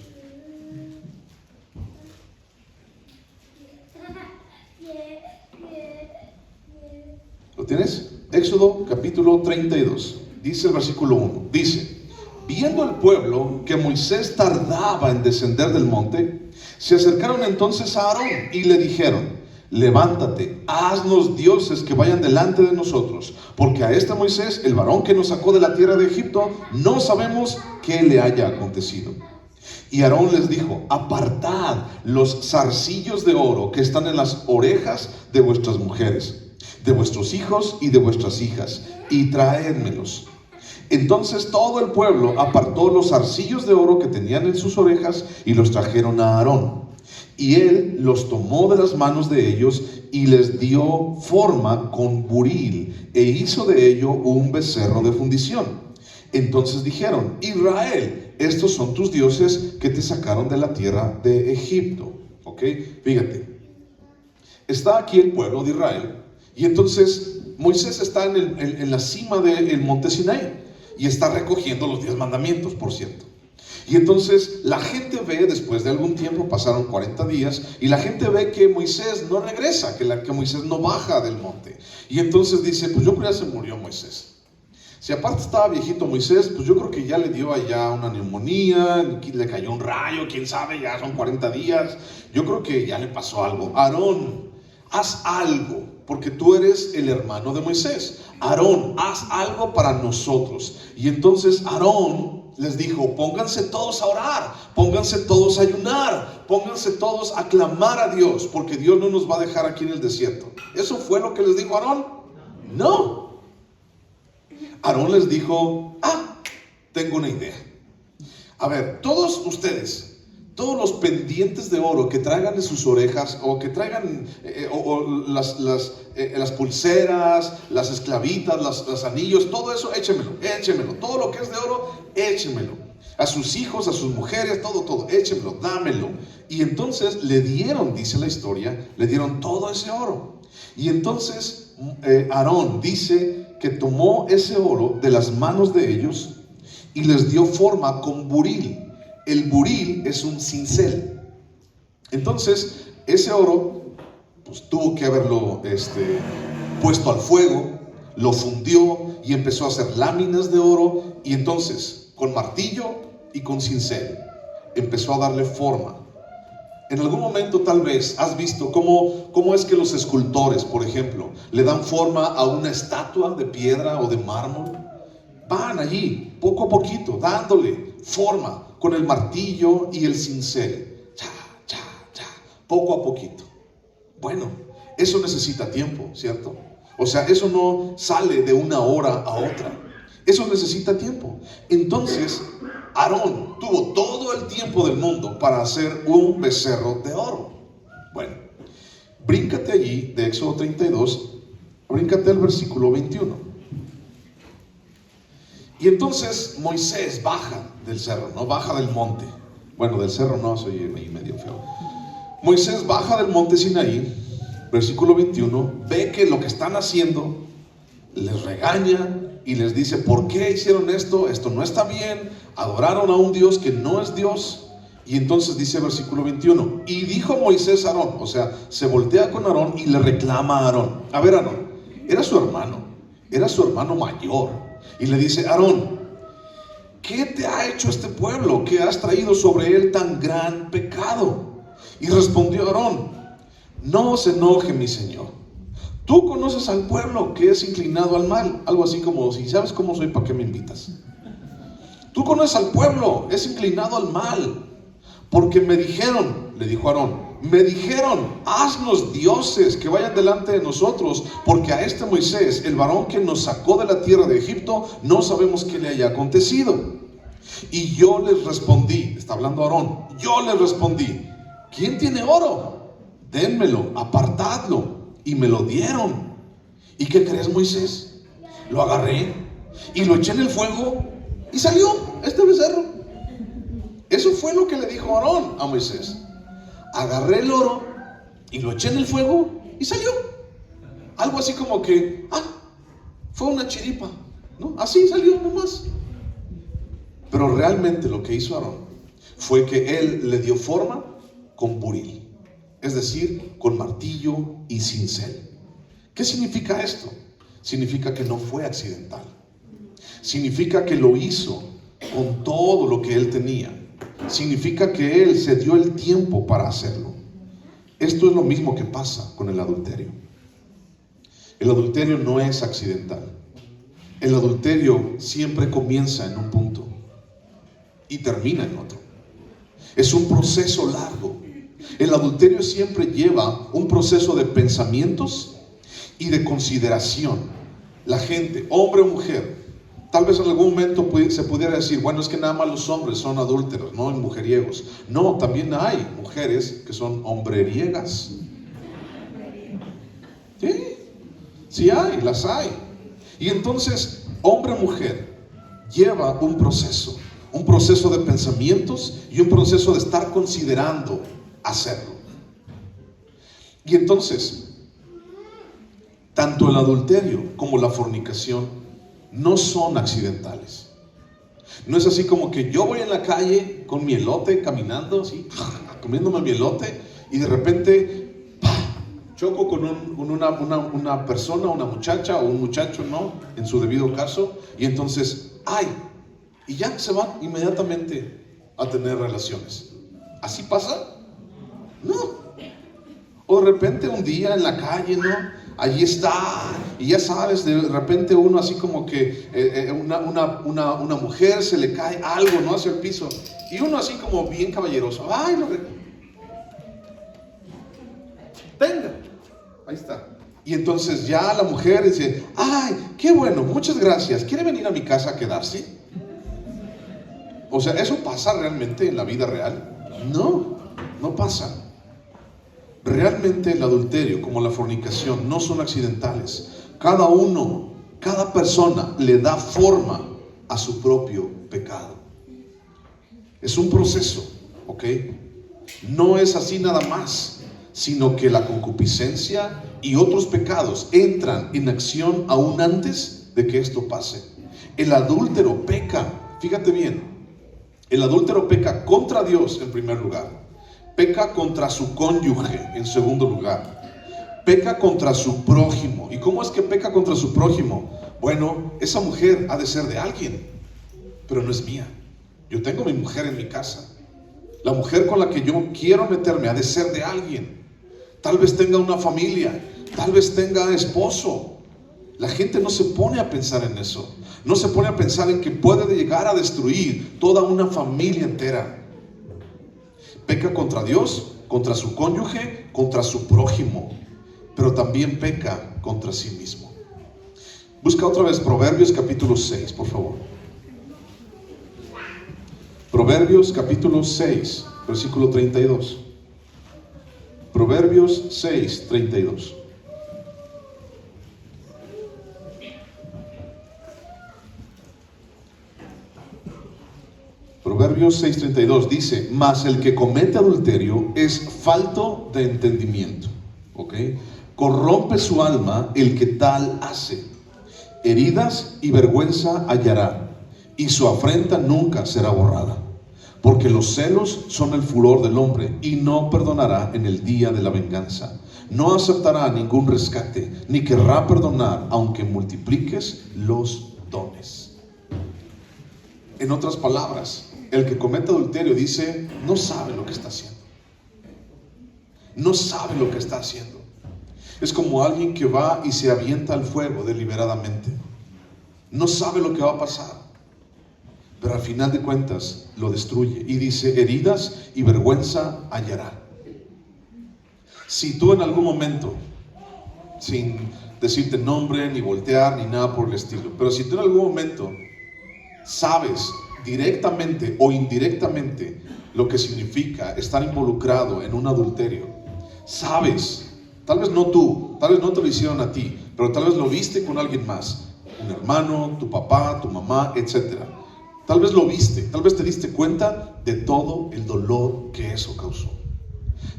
¿Lo tienes? Éxodo capítulo 32. Dice el versículo 1. Dice: viendo el pueblo que Moisés tardaba en descender del monte, se acercaron entonces a Aarón y le dijeron: levántate, haznos dioses que vayan delante de nosotros, porque a este Moisés, el varón que nos sacó de la tierra de Egipto, no sabemos qué le haya acontecido. Y Aarón les dijo: apartad los zarcillos de oro que están en las orejas de vuestras mujeres, de vuestros hijos y de vuestras hijas, y traédmelos. Entonces todo el pueblo apartó los zarcillos de oro que tenían en sus orejas y los trajeron a Aarón. Y él los tomó de las manos de ellos y les dio forma con buril, e hizo de ello un becerro de fundición. Entonces dijeron: Israel, estos son tus dioses que te sacaron de la tierra de Egipto. ¿Ok? Fíjate, está aquí el pueblo de Israel, y entonces Moisés está en la cima del monte Sinaí y está recogiendo los 10 mandamientos, por cierto. Y entonces la gente ve, después de algún tiempo, pasaron 40 días, y la gente ve que Moisés no regresa, que Moisés no baja del monte. Y entonces dice: pues yo creo que ya se murió Moisés. Si aparte estaba viejito Moisés, pues yo creo que ya le dio allá una neumonía, le cayó un rayo, quién sabe, ya son 40 días. Yo creo que ya le pasó algo. Aarón, haz algo, porque tú eres el hermano de Moisés. Aarón, haz algo para nosotros. Y entonces Aarón les dijo: pónganse todos a orar, pónganse todos a ayunar, pónganse todos a clamar a Dios, porque Dios no nos va a dejar aquí en el desierto. ¿Eso fue lo que les dijo Aarón? No. Aarón les dijo: tengo una idea. A ver, todos ustedes, todos los pendientes de oro que traigan en sus orejas, o que traigan las pulseras, las esclavitas, los anillos, todo eso, échemelo. Todo lo que es de oro, échemelo. A sus hijos, a sus mujeres, todo, échemelo, dámelo. Y entonces le dieron, dice la historia, le dieron todo ese oro. Y entonces Aarón dice que tomó ese oro de las manos de ellos y les dio forma con buril. El buril es un cincel. Entonces ese oro, pues tuvo que haberlo puesto al fuego, lo fundió y empezó a hacer láminas de oro. Y entonces con martillo y con cincel empezó a darle forma. En algún momento tal vez has visto cómo es que los escultores, por ejemplo, le dan forma a una estatua de piedra o de mármol. Van allí, poco a poquito, dándole forma con el martillo y el cincel. Poco a poquito. Bueno, eso necesita tiempo, ¿cierto? O sea, eso no sale de una hora a otra. Eso necesita tiempo. Entonces Aarón tuvo todo el tiempo del mundo para hacer un becerro de oro. Bueno, bríncate allí de Éxodo 32, bríncate al versículo 21. Y entonces Moisés baja del cerro, no baja del monte. Bueno, del cerro no, soy ahí medio feo. Moisés baja del monte Sinaí, versículo 21, ve que lo que están haciendo, les regaña y les dice: ¿por qué hicieron esto? Esto no está bien, adoraron a un Dios que no es Dios. Y entonces dice versículo 21, y dijo Moisés a Aarón, o sea, se voltea con Aarón y le reclama a Aarón. A ver, Aarón, era su hermano mayor, y le dice: Aarón, ¿qué te ha hecho este pueblo? ¿Qué has traído sobre él tan gran pecado? Y respondió Aarón: no se enoje mi señor, tú conoces al pueblo que es inclinado al mal. Algo así como: si sabes cómo soy, ¿para qué me invitas? Tú conoces al pueblo, es inclinado al mal. Porque me dijeron, le dijo Aarón, me dijeron: haznos dioses que vayan delante de nosotros, porque a este Moisés, el varón que nos sacó de la tierra de Egipto, no sabemos qué le haya acontecido. Y yo les respondí, está hablando Aarón, yo les respondí: ¿quién tiene oro? Dénmelo, apartadlo. Y me lo dieron. ¿Y qué crees, Moisés? Lo agarré y lo eché en el fuego y salió este becerro. Eso fue lo que le dijo Aarón a Moisés. Agarré el oro y lo eché en el fuego y salió. Algo así como que, fue una chiripa, ¿no? Así salió nomás. Pero realmente lo que hizo Aarón fue que él le dio forma con buril, es decir, con martillo y cincel. ¿Qué significa esto? Significa que no fue accidental. Significa que lo hizo con todo lo que él tenía. Significa que él se dio el tiempo para hacerlo. Esto es lo mismo que pasa con el adulterio. El adulterio no es accidental. El adulterio siempre comienza en un punto y termina en otro. Es un proceso largo. El adulterio siempre lleva un proceso de pensamientos y de consideración. La gente, hombre o mujer, tal vez en algún momento se pudiera decir: bueno, es que nada más los hombres son adúlteros, no hay mujeriegos. No, también hay mujeres que son hombreriegas. Sí hay, las hay. Y entonces, hombre o mujer lleva un proceso de pensamientos y un proceso de estar considerando hacerlo. Y entonces, tanto el adulterio como la fornicación no son accidentales. No es así como que yo voy en la calle con mi elote caminando así, comiéndome mi elote, y de repente choco con una persona, una muchacha o un muchacho, ¿no? En su debido caso, y entonces, y ya se va inmediatamente a tener relaciones. ¿Así pasa? No. O de repente un día en la calle, ¿no? Allí está, y ya sabes, de repente uno así como que una mujer se le cae algo, ¿no? Hacia el piso, y uno así como bien caballeroso: venga, ahí está. Y entonces ya la mujer dice: qué bueno, muchas gracias, ¿quiere venir a mi casa a quedarse? O sea, ¿eso pasa realmente en la vida real? No, no pasa. Realmente el adulterio como la fornicación no son accidentales. Cada persona le da forma a su propio pecado. Es un proceso, ¿ok? No es así nada más, sino que la concupiscencia y otros pecados entran en acción aún antes de que esto pase. El adúltero peca, fíjate bien, el adúltero peca contra Dios en primer lugar. Peca contra su cónyuge en segundo lugar. Peca contra su prójimo. ¿Y cómo es que peca contra su prójimo? Bueno, esa mujer ha de ser de alguien, pero no es mía. Yo tengo mi mujer en mi casa. La mujer con la que yo quiero meterme ha de ser de alguien. Tal vez tenga una familia, tal vez tenga esposo. La gente no se pone a pensar en eso. No se pone a pensar en que puede llegar a destruir toda una familia entera. Peca contra Dios, contra su cónyuge, contra su prójimo, pero también peca contra sí mismo. Busca otra vez Proverbios capítulo 6, por favor. Proverbios capítulo 6, versículo 32. Proverbios 6, 32. Proverbios Proverbios 6:32 dice: mas el que comete adulterio es falto de entendimiento. ¿Ok? Corrompe su alma el que tal hace. Heridas y vergüenza hallará, y su afrenta nunca será borrada. Porque los celos son el furor del hombre, y no perdonará en el día de la venganza. No aceptará ningún rescate, ni querrá perdonar, aunque multipliques los dones. En otras palabras, el que comete adulterio dice, no sabe lo que está haciendo. No sabe lo que está haciendo. Es como alguien que va y se avienta al fuego deliberadamente. No sabe lo que va a pasar, pero al final de cuentas lo destruye. Y dice, heridas y vergüenza hallará. Si tú en algún momento, sin decirte nombre, ni voltear, ni nada por el estilo, pero si tú en algún momento sabes directamente o indirectamente lo que significa estar involucrado en un adulterio, sabes, tal vez no tú, tal vez no te lo hicieron a ti, pero tal vez lo viste con alguien más, un hermano, tu papá, tu mamá, etc. Tal vez lo viste, tal vez te diste cuenta de todo el dolor que eso causó.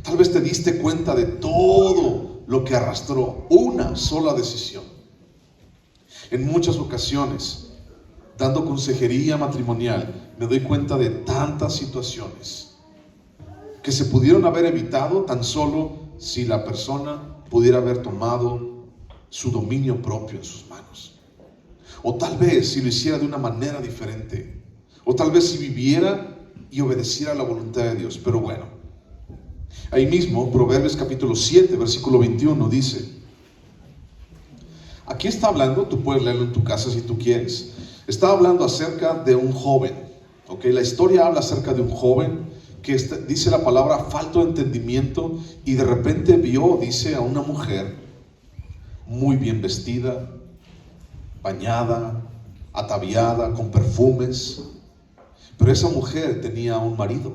Tal vez te diste cuenta de todo lo que arrastró una sola decisión. En muchas ocasiones, dando consejería matrimonial, me doy cuenta de tantas situaciones que se pudieron haber evitado tan solo si la persona pudiera haber tomado su dominio propio en sus manos. O tal vez si lo hiciera de una manera diferente. O tal vez si viviera y obedeciera a la voluntad de Dios. Pero bueno, ahí mismo, Proverbios capítulo 7, versículo 21 dice, aquí está hablando, tú puedes leerlo en tu casa si tú quieres, está hablando acerca de un joven, ¿ok? La historia habla acerca de un joven que dice la palabra falto de entendimiento, y de repente vio, dice, a una mujer muy bien vestida, bañada, ataviada, con perfumes, pero esa mujer tenía un marido.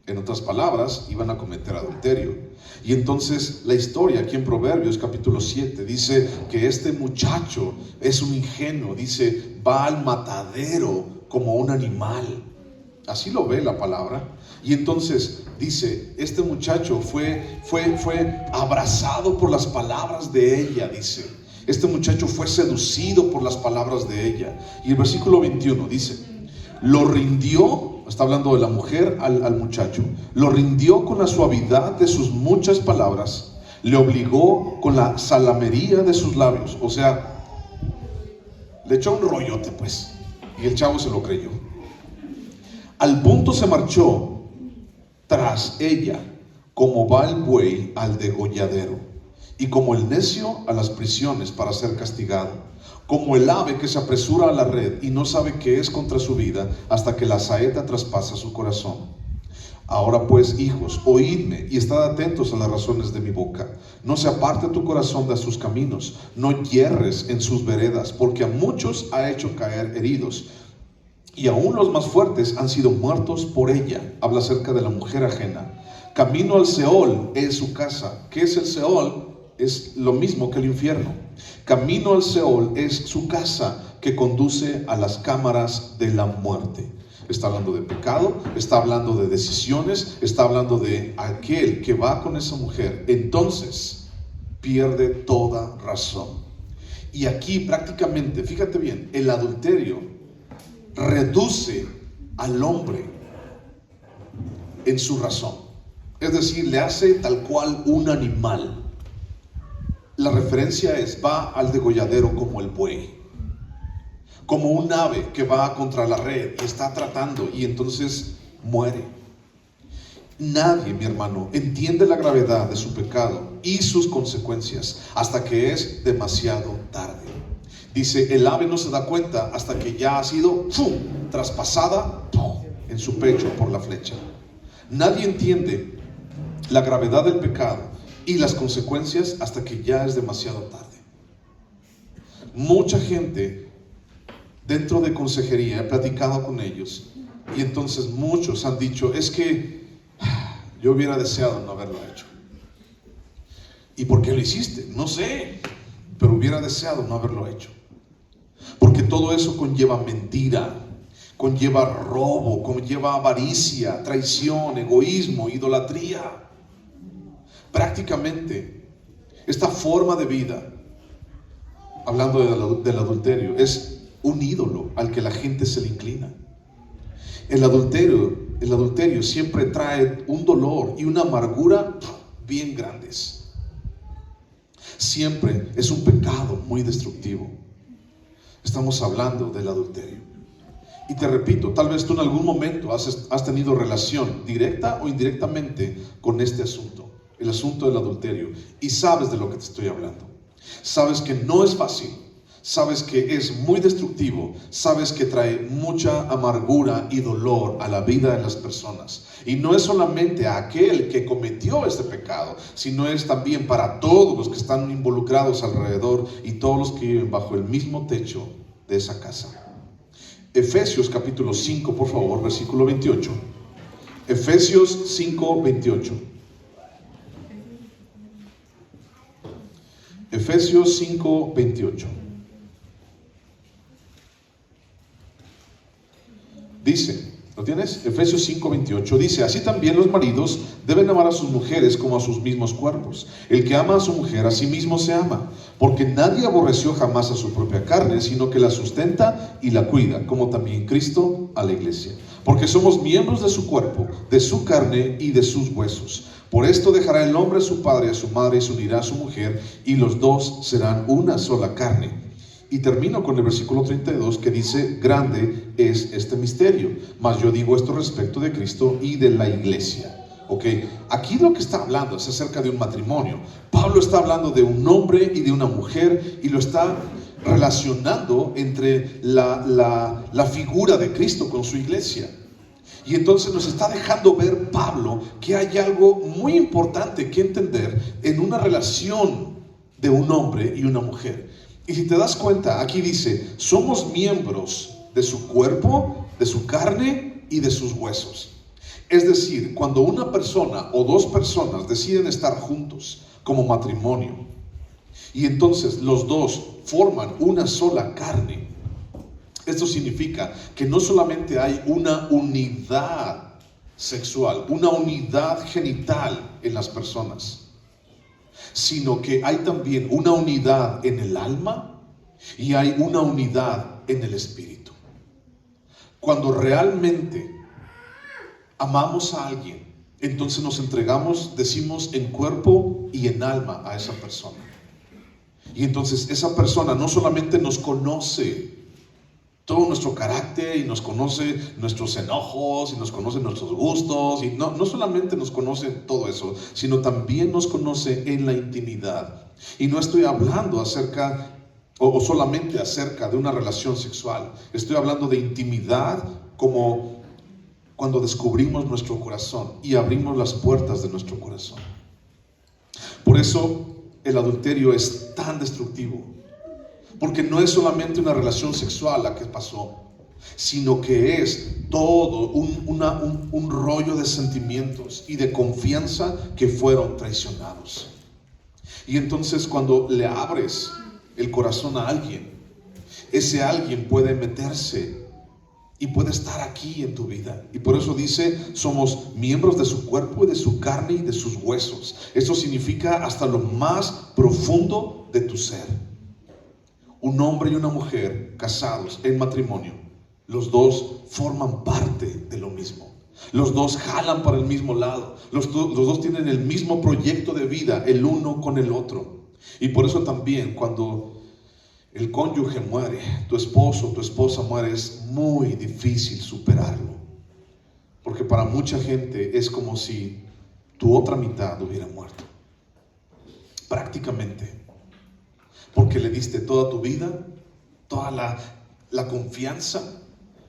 En otras palabras, iban a cometer adulterio. Y entonces la historia aquí en Proverbios capítulo 7 dice que este muchacho es un ingenuo, dice, va al matadero como un animal. Así lo ve la palabra. Y entonces dice, este muchacho fue abrazado por las palabras de ella, dice. Este muchacho fue seducido por las palabras de ella. Y el versículo 21 dice, lo rindió, está hablando de la mujer al muchacho, lo rindió con la suavidad de sus muchas palabras, le obligó con la salamería de sus labios. O sea, le echó un rollote pues, y el chavo se lo creyó. Al punto se marchó tras ella, como va el buey al degolladero, y como el necio a las prisiones para ser castigado. Como el ave que se apresura a la red y no sabe qué es contra su vida hasta que la saeta traspasa su corazón. Ahora pues, hijos, oídme y estad atentos a las razones de mi boca. No se aparte tu corazón de sus caminos, no yerres en sus veredas, porque a muchos ha hecho caer heridos, y aún los más fuertes han sido muertos por ella. Habla acerca de la mujer ajena. Camino al Seol es su casa. ¿Qué es el Seol? Es lo mismo que el infierno. Camino al Seol es su casa que conduce a las cámaras de la muerte. Está hablando de pecado, está hablando de decisiones, está hablando de aquel que va con esa mujer. Entonces pierde toda razón. Y aquí prácticamente, fíjate bien, el adulterio reduce al hombre en su razón. Es decir, le hace tal cual un animal. La referencia es, va al degolladero como el buey, como un ave que va contra la red y está tratando y entonces muere. Nadie, mi hermano, entiende la gravedad de su pecado y sus consecuencias hasta que es demasiado tarde. Dice, el ave no se da cuenta hasta que ya ha sido traspasada en su pecho por la flecha. Nadie entiende la gravedad del pecado y las consecuencias hasta que ya es demasiado tarde. Mucha gente dentro de consejería, he platicado con ellos, y entonces muchos han dicho, es que yo hubiera deseado no haberlo hecho. ¿Y por qué lo hiciste? No sé, pero hubiera deseado no haberlo hecho. Porque todo eso conlleva mentira, conlleva robo, conlleva avaricia, traición, egoísmo, idolatría. Prácticamente, esta forma de vida, hablando del adulterio, es un ídolo al que la gente se le inclina. El adulterio siempre trae un dolor y una amargura bien grandes. Siempre es un pecado muy destructivo. Estamos hablando del adulterio. Y te repito, tal vez tú en algún momento has tenido relación directa o indirectamente con este asunto, el asunto del adulterio, y sabes de lo que te estoy hablando. Sabes que no es fácil, sabes que es muy destructivo, sabes que trae mucha amargura y dolor a la vida de las personas. Y no es solamente a aquel que cometió este pecado, sino es también para todos los que están involucrados alrededor y todos los que viven bajo el mismo techo de esa casa. Efesios capítulo 5, por favor, versículo 28. Efesios 5, 28. Efesios 5, 28. Dice, ¿lo tienes? Efesios 5, 28 dice: así también los maridos deben amar a sus mujeres como a sus mismos cuerpos. El que ama a su mujer a sí mismo se ama, porque nadie aborreció jamás a su propia carne, sino que la sustenta y la cuida, como también Cristo a la iglesia. Porque somos miembros de su cuerpo, de su carne y de sus huesos. Por esto dejará el hombre a su padre y a su madre y se unirá a su mujer, y los dos serán una sola carne. Y termino con el versículo 32 que dice: grande es este misterio, mas yo digo esto respecto de Cristo y de la iglesia. Ok, aquí lo que está hablando es acerca de un matrimonio. Pablo está hablando de un hombre y de una mujer y lo está relacionando entre la figura de Cristo con su iglesia. Y entonces nos está dejando ver Pablo que hay algo muy importante que entender en una relación de un hombre y una mujer. Y si te das cuenta, aquí dice: somos miembros de su cuerpo, de su carne y de sus huesos. Es decir, cuando una persona o dos personas deciden estar juntos como matrimonio, y entonces los dos forman una sola carne, esto significa que no solamente hay una unidad sexual, una unidad genital en las personas, sino que hay también una unidad en el alma y hay una unidad en el espíritu. Cuando realmente amamos a alguien, entonces nos entregamos, decimos, en cuerpo y en alma a esa persona. Y entonces esa persona no solamente nos conoce todo nuestro carácter y nos conoce nuestros enojos y nos conoce nuestros gustos, y no solamente nos conoce todo eso, sino también nos conoce en la intimidad. Y no estoy hablando acerca o solamente acerca de una relación sexual, estoy hablando de intimidad como cuando descubrimos nuestro corazón y abrimos las puertas de nuestro corazón. Por eso el adulterio es tan destructivo. Porque no es solamente una relación sexual la que pasó, sino que es todo un rollo de sentimientos y de confianza que fueron traicionados. Y entonces cuando le abres el corazón a alguien, ese alguien puede meterse y puede estar aquí en tu vida. Y por eso dice: somos miembros de su cuerpo y de su carne y de sus huesos. Eso significa hasta lo más profundo de tu ser. Un hombre y una mujer casados en matrimonio, los dos forman parte de lo mismo. Los dos jalan para el mismo lado. Los dos tienen el mismo proyecto de vida, el uno con el otro. Y por eso también cuando el cónyuge muere, tu esposo o tu esposa muere, es muy difícil superarlo. Porque para mucha gente es como si tu otra mitad hubiera muerto. Prácticamente. Porque le diste toda tu vida, toda la confianza.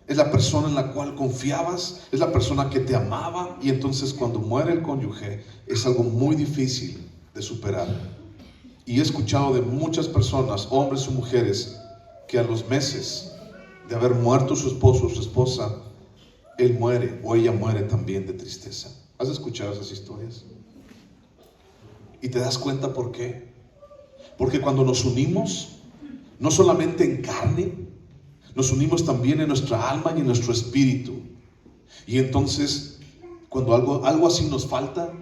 Es la persona en la cual confiabas, es la persona que te amaba. Y entonces cuando muere el cónyuge es algo muy difícil de superar. Y he escuchado de muchas personas, hombres o mujeres, que a los meses de haber muerto su esposo o su esposa, él muere o ella muere también de tristeza. ¿Has escuchado esas historias? Y te das cuenta por qué. Porque cuando nos unimos, no solamente en carne, Nos unimos también en nuestra alma y en nuestro espíritu. Y entonces, cuando algo así nos falta,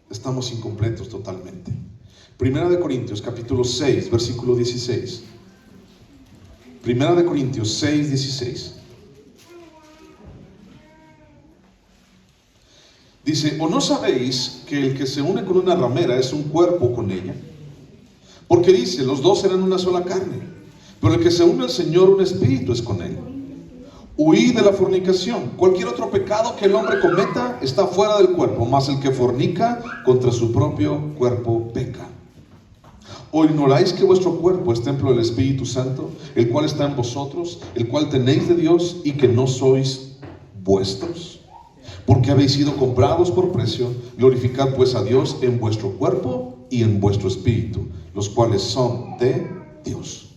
estamos incompletos totalmente. Primera de Corintios, capítulo 6, versículo 16. Primera de Corintios 6, 16. Dice, ¿o no sabéis que el que se une con una ramera es un cuerpo con ella? Porque dice, los dos serán una sola carne. Pero el que se une al Señor, un espíritu es con él. Huid de la fornicación. Cualquier otro pecado que el hombre cometa está fuera del cuerpo, mas el que fornica contra su propio cuerpo peca. ¿O ignoráis que vuestro cuerpo es templo del Espíritu Santo, el cual está en vosotros, el cual tenéis de Dios, y que no sois vuestros? Porque habéis sido comprados por precio. Glorificad pues a Dios en vuestro cuerpo y en vuestro espíritu, los cuales son de Dios.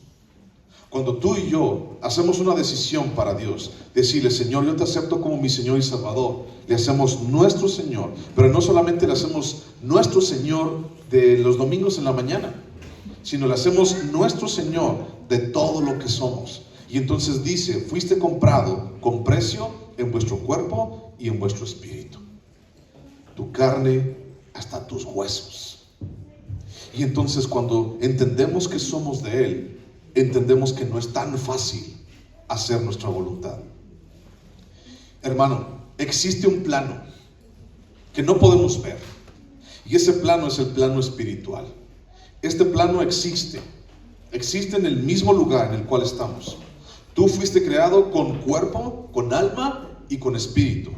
Cuando tú y yo hacemos una decisión para Dios, decirle, Señor, yo te acepto como mi Señor y Salvador, le hacemos nuestro Señor, pero no solamente le hacemos nuestro Señor de los domingos en la mañana, sino le hacemos nuestro Señor de todo lo que somos. Y entonces dice, fuiste comprado con precio en vuestro cuerpo y en vuestro espíritu, tu carne hasta tus huesos. Y entonces cuando entendemos que somos de Él, entendemos que no es tan fácil hacer nuestra voluntad. Hermano, existe un plano que no podemos ver, y ese plano es el plano espiritual. Este plano existe en el mismo lugar en el cual estamos. Tú fuiste creado con cuerpo, con alma y con espíritu,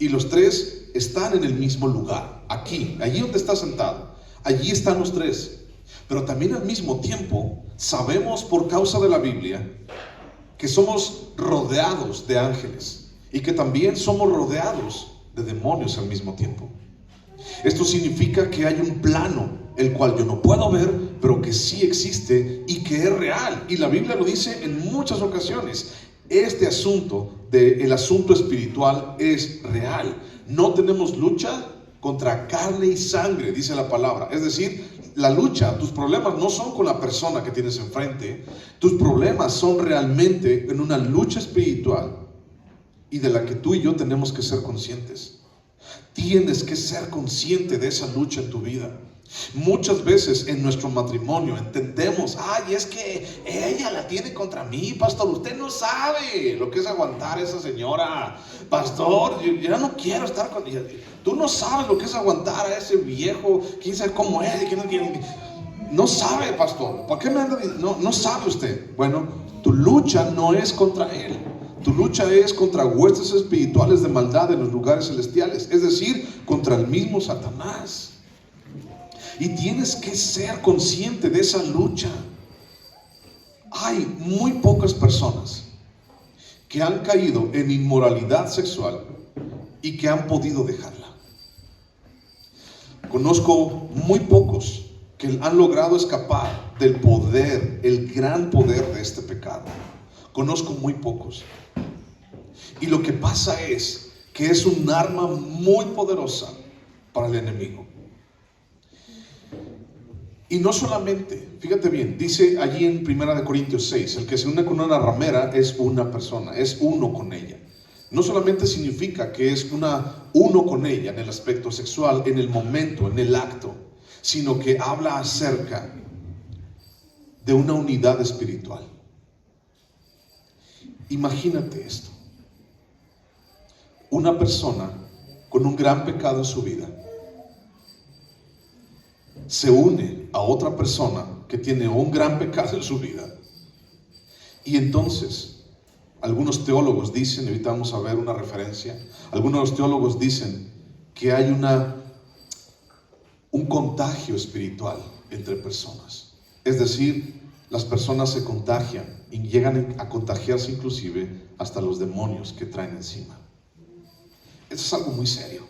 y los tres están en el mismo lugar, aquí, allí donde estás sentado, allí están los tres. Pero también al mismo tiempo sabemos por causa de la Biblia que somos rodeados de ángeles y que también somos rodeados de demonios al mismo tiempo. Esto significa que hay un plano el cual yo no puedo ver, pero que sí existe y que es real. Y la Biblia lo dice en muchas ocasiones. Este asunto, el asunto espiritual, es real. No tenemos lucha contra carne y sangre, dice la palabra. Es decir, la lucha, tus problemas no son con la persona que tienes enfrente. Tus problemas son realmente en una lucha espiritual y de la que tú y yo tenemos que ser conscientes. Tienes que ser consciente de esa lucha en tu vida. Muchas veces en nuestro matrimonio entendemos, ay, es que ella la tiene contra mí, pastor. Usted no sabe lo que es aguantar a esa señora. Pastor, yo ya no quiero estar con ella. Tú no sabes lo que es aguantar a ese viejo. Quién sabe cómo es. No sabe, pastor. ¿Por qué me anda diciendo? No sabe usted. Bueno, tu lucha no es contra él. Tu lucha es contra huestes espirituales de maldad en los lugares celestiales, es decir, contra el mismo Satanás. Y tienes que ser consciente de esa lucha. Hay muy pocas personas que han caído en inmoralidad sexual y que han podido dejarla. Conozco muy pocos que han logrado escapar del poder, el gran poder de este pecado. Conozco muy pocos. Y lo que pasa es que es un arma muy poderosa para el enemigo. Y no solamente, fíjate bien, dice allí en 1 Corintios 6, el que se une con una ramera es una persona, es uno con ella. No solamente significa que es uno con ella en el aspecto sexual, en el momento, en el acto, sino que habla acerca de una unidad espiritual. Imagínate esto. Una persona con un gran pecado en su vida se une a otra persona que tiene un gran pecado en su vida, y entonces algunos teólogos dicen, ahorita vamos a ver una referencia, algunos de los teólogos dicen que hay un contagio espiritual entre personas. Es decir, las personas se contagian y llegan a contagiarse inclusive hasta los demonios que traen encima. Eso es algo muy serio.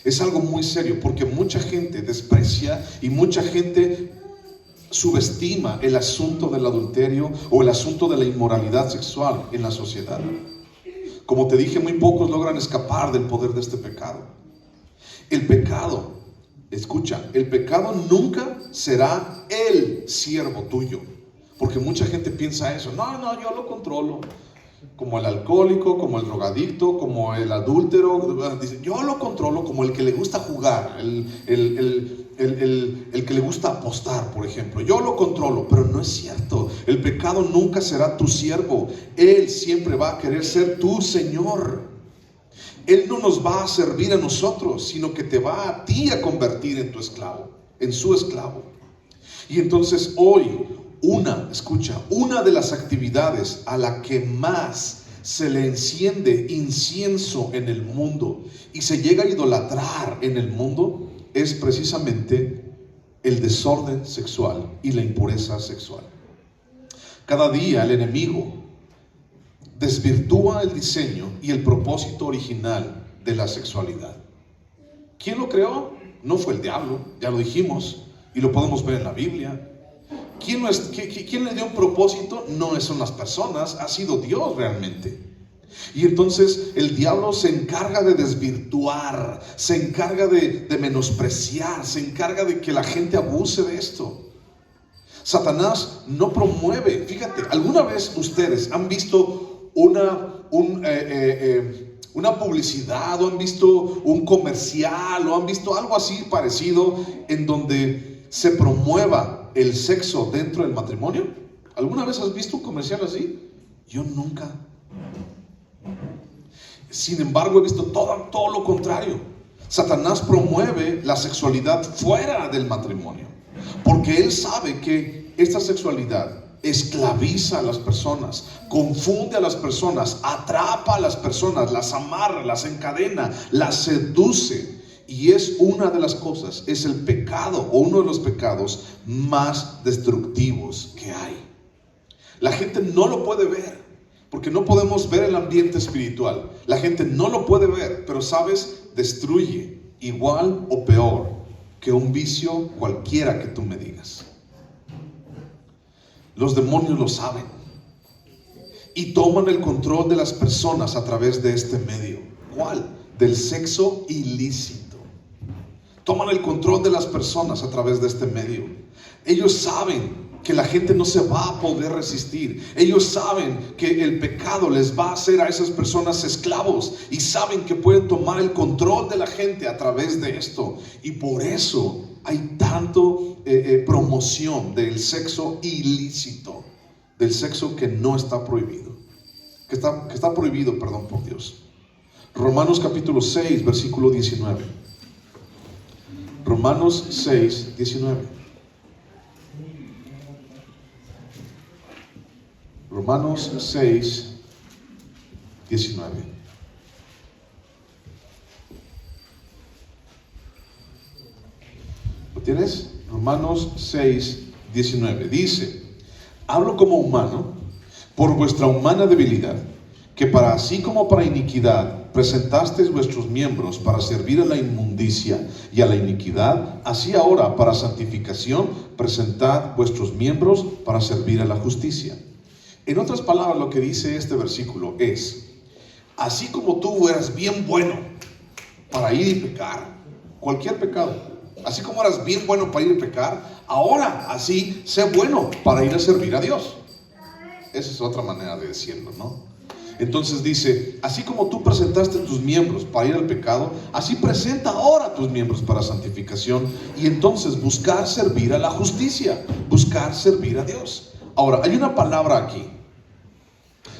Es algo muy serio porque mucha gente desprecia y mucha gente subestima el asunto del adulterio o el asunto de la inmoralidad sexual en la sociedad. Como te dije, muy pocos logran escapar del poder de este pecado. El pecado, escucha, el pecado nunca será el siervo tuyo. Porque mucha gente piensa eso. No, yo lo controlo. Como el alcohólico, como el drogadicto, como el adúltero. Dice, yo lo controlo, como el que le gusta jugar, el que le gusta apostar, por ejemplo. Yo lo controlo, pero no es cierto. El pecado nunca será tu siervo. Él siempre va a querer ser tu Señor. Él no nos va a servir a nosotros, sino que te va a ti a convertir en tu esclavo, en su esclavo. Y entonces hoy, una de las actividades a la que más se le enciende incienso en el mundo y se llega a idolatrar en el mundo es precisamente el desorden sexual y la impureza sexual. Cada día el enemigo desvirtúa el diseño y el propósito original de la sexualidad. ¿Quién lo creó? No fue el diablo, ya lo dijimos, y lo podemos ver en la Biblia. ¿Quién le dio un propósito? No son las personas, ha sido Dios realmente. Y entonces el diablo se encarga de desvirtuar, se encarga de menospreciar, se encarga de que la gente abuse de esto. Satanás no promueve. Fíjate, ¿alguna vez ustedes han visto una publicidad o han visto un comercial o han visto algo así parecido en donde se promueva el sexo dentro del matrimonio? ¿Alguna vez has visto un comercial así? Yo nunca. Sin embargo, he visto todo lo contrario. Satanás promueve la sexualidad fuera del matrimonio, porque él sabe que esta sexualidad esclaviza a las personas, confunde a las personas, atrapa a las personas, las amarra, las encadena, las seduce. Y es una de las cosas, es el pecado o uno de los pecados más destructivos que hay. La gente no lo puede ver, porque no podemos ver el ambiente espiritual. La gente no lo puede ver, pero sabes, destruye igual o peor que un vicio cualquiera que tú me digas. Los demonios lo saben y toman el control de las personas a través de este medio. ¿Cuál? Del sexo ilícito. Toman el control de las personas a través de este medio. Ellos saben que la gente no se va a poder resistir. Ellos saben que el pecado les va a hacer a esas personas esclavos y saben que pueden tomar el control de la gente a través de esto. Y por eso hay tanto promoción del sexo ilícito, del sexo que no está prohibido, que está prohibido, perdón, por Dios. Romanos capítulo 6, versículo 19. Romanos 6, 19. Romanos 6, 19. ¿Lo tienes? Romanos 6, 19. Dice: hablo como humano, por vuestra humana debilidad, que para así como para iniquidad presentasteis vuestros miembros para servir a la inmundicia y a la iniquidad, así ahora para santificación presentad vuestros miembros para servir a la justicia. En otras palabras, lo que dice este versículo es: así como tú eras bien bueno para ir y pecar, cualquier pecado, así como eras bien bueno para ir y pecar, ahora así sé bueno para ir a servir a Dios. Esa es otra manera de decirlo, ¿no? Entonces dice: así como tú presentaste tus miembros para ir al pecado, así presenta ahora tus miembros para santificación. Y entonces buscar servir a la justicia, buscar servir a Dios. Ahora, hay una palabra aquí,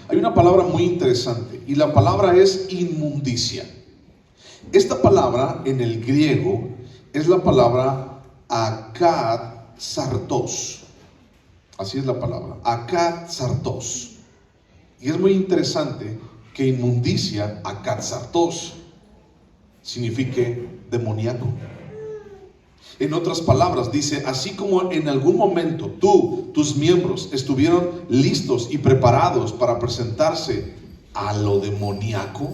hay una palabra muy interesante, y la palabra es inmundicia. Esta palabra en el griego es la palabra akatsartos. Así es la palabra, akatsartos. Y es muy interesante que inmundicia, akatsartos, signifique demoníaco. En otras palabras, dice: así como en algún momento tus miembros estuvieron listos y preparados para presentarse a lo demoníaco,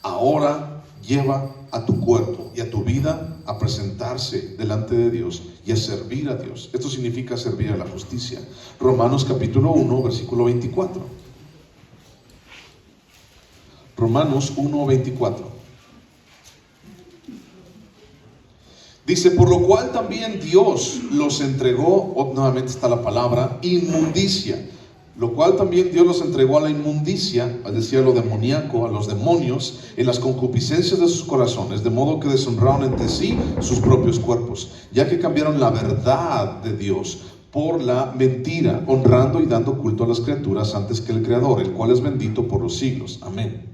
ahora lleva a tu cuerpo y a tu vida a presentarse delante de Dios y a servir a Dios. Esto significa servir a la justicia. Romanos capítulo 1, versículo 24. Romanos 1, 24. Dice, por lo cual también Dios los entregó, nuevamente está la palabra, inmundicia. Lo cual también Dios los entregó a la inmundicia, es decir, a lo demoníaco, a los demonios, en las concupiscencias de sus corazones, de modo que deshonraron entre sí sus propios cuerpos, ya que cambiaron la verdad de Dios por la mentira, honrando y dando culto a las criaturas antes que el Creador, el cual es bendito por los siglos. Amén.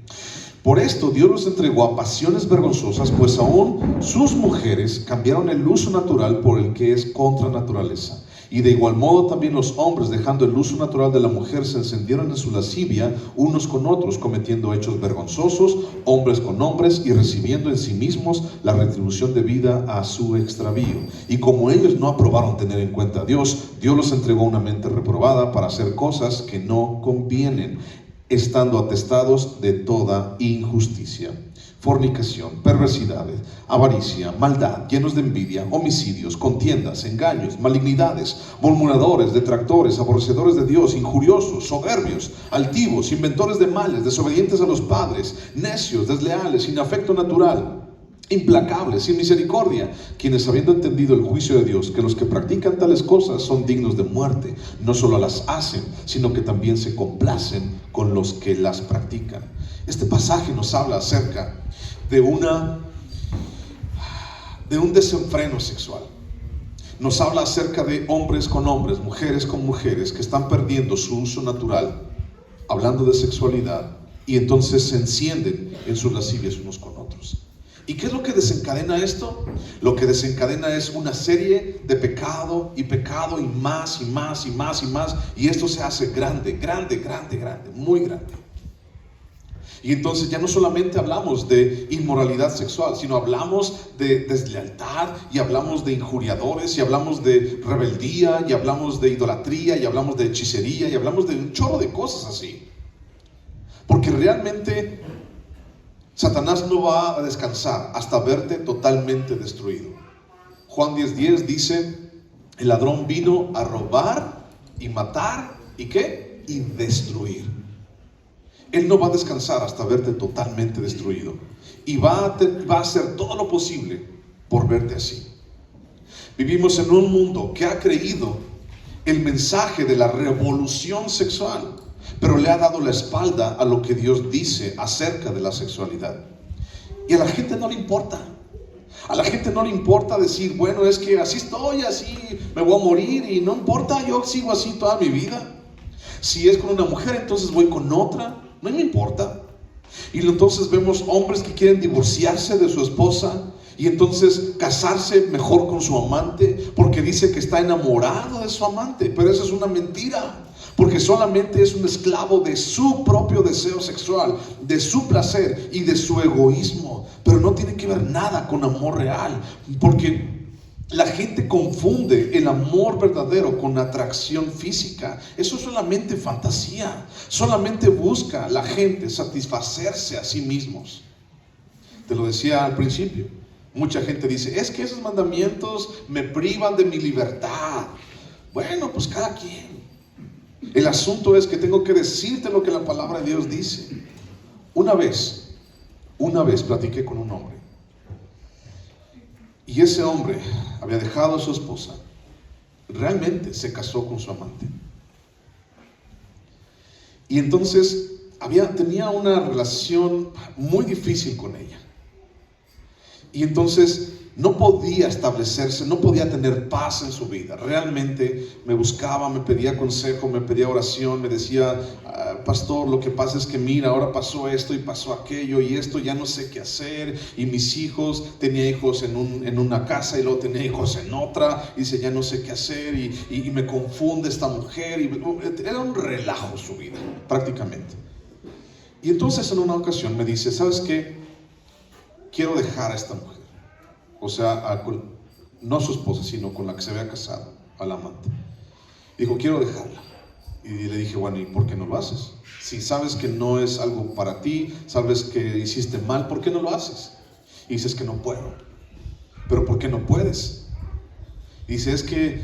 Por esto Dios los entregó a pasiones vergonzosas, pues aún sus mujeres cambiaron el uso natural por el que es contra naturaleza. Y de igual modo también los hombres, dejando el uso natural de la mujer, se encendieron en su lascivia unos con otros, cometiendo hechos vergonzosos, hombres con hombres, y recibiendo en sí mismos la retribución debida a su extravío. Y como ellos no aprobaron tener en cuenta a Dios, Dios los entregó a una mente reprobada para hacer cosas que no convienen, estando atestados de toda injusticia, fornicación, perversidades, avaricia, maldad, llenos de envidia, homicidios, contiendas, engaños, malignidades, murmuradores, detractores, aborrecedores de Dios, injuriosos, soberbios, altivos, inventores de males, desobedientes a los padres, necios, desleales, sin afecto natural, implacables, sin misericordia, quienes habiendo entendido el juicio de Dios, que los que practican tales cosas son dignos de muerte, no solo las hacen, sino que también se complacen con los que las practican. Este pasaje nos habla acerca de un desenfreno sexual. Nos habla acerca de hombres con hombres, mujeres con mujeres, que están perdiendo su uso natural, hablando de sexualidad, y entonces se encienden en sus lascivias unos con otros. ¿Y qué es lo que desencadena esto? Lo que desencadena es una serie de pecado y más y más y más y más, y esto se hace grande, muy grande. Y entonces ya no solamente hablamos de inmoralidad sexual, sino hablamos de deslealtad, y hablamos de injuriadores, y hablamos de rebeldía, y hablamos de idolatría, y hablamos de hechicería, y hablamos de un chorro de cosas así. Porque realmente Satanás no va a descansar hasta verte totalmente destruido. Juan 10:10 dice, el ladrón vino a robar y matar, ¿y qué? Y destruir. Él no va a descansar hasta verte totalmente destruido. Y va a hacer todo lo posible por verte así. Vivimos en un mundo que ha creído el mensaje de la revolución sexual, pero le ha dado la espalda a lo que Dios dice acerca de la sexualidad. Y a la gente no le importa. A la gente no le importa decir, bueno, es que así estoy, así me voy a morir, y no importa, yo sigo así toda mi vida. Si es con una mujer, entonces voy con otra, no me importa. Y entonces vemos hombres que quieren divorciarse de su esposa y entonces casarse mejor con su amante, porque dice que está enamorado de su amante, pero eso es una mentira. Porque solamente es un esclavo de su propio deseo sexual, de su placer y de su egoísmo. Pero no tiene que ver nada con amor real. Porque la gente confunde el amor verdadero con atracción física. Eso es solamente fantasía. Solamente busca la gente satisfacerse a sí mismos. Te lo decía al principio. Mucha gente dice, es que esos mandamientos me privan de mi libertad. Bueno, pues cada quien. El asunto es que tengo que decirte lo que la palabra de Dios dice. Una vez platiqué con un hombre, y ese hombre había dejado a su esposa, realmente se casó con su amante, y entonces tenía una relación muy difícil con ella, y entonces no podía establecerse, no podía tener paz en su vida. Realmente me buscaba, me pedía consejo, me pedía oración, me decía, pastor, lo que pasa es que mira, ahora pasó esto y pasó aquello y esto, ya no sé qué hacer, y mis hijos, tenía hijos en una casa y luego tenía hijos en otra, y dice, ya no sé qué hacer, y me confunde esta mujer, y era un relajo su vida, prácticamente. Y entonces en una ocasión me dice, ¿sabes qué? Quiero dejar a esta mujer. O sea, no su esposa, sino con la que se había casado, al amante. Dijo, quiero dejarla. Y le dije, bueno, ¿y por qué no lo haces? Si sabes que no es algo para ti, sabes que hiciste mal, ¿por qué no lo haces? Y dices que no puedo. ¿Pero por qué no puedes? Y dice, es que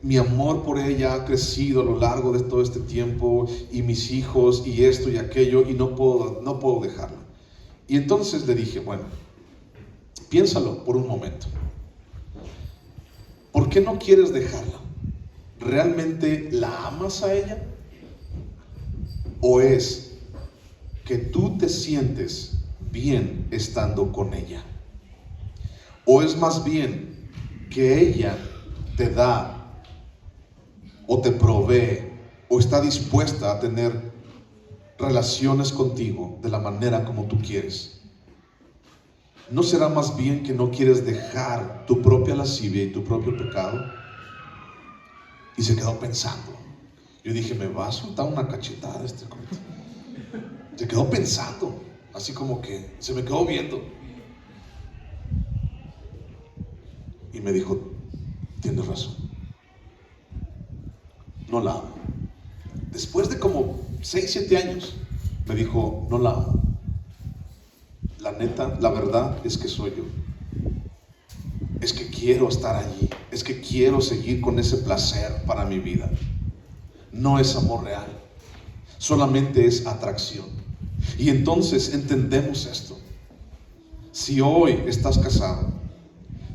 mi amor por ella ha crecido a lo largo de todo este tiempo, y mis hijos, y esto y aquello, y no puedo dejarla. Y entonces le dije, bueno, piénsalo por un momento. ¿Por qué no quieres dejarla? ¿Realmente la amas a ella? ¿O es que tú te sientes bien estando con ella? ¿O es más bien que ella te da o te provee o está dispuesta a tener relaciones contigo de la manera como tú quieres? ¿No será más bien que no quieres dejar tu propia lascivia y tu propio pecado? Y se quedó pensando. Yo dije, me va a soltar una cachetada este corte. Se quedó pensando, así como que se me quedó viendo. Y me dijo, tienes razón, no la amo. Después de como 6, 7 años, me dijo, no la amo. La neta, la verdad es que soy yo. Es que quiero estar allí. Es que quiero seguir con ese placer para mi vida. No es amor real. Solamente es atracción. Y entonces entendemos esto. Si hoy estás casado,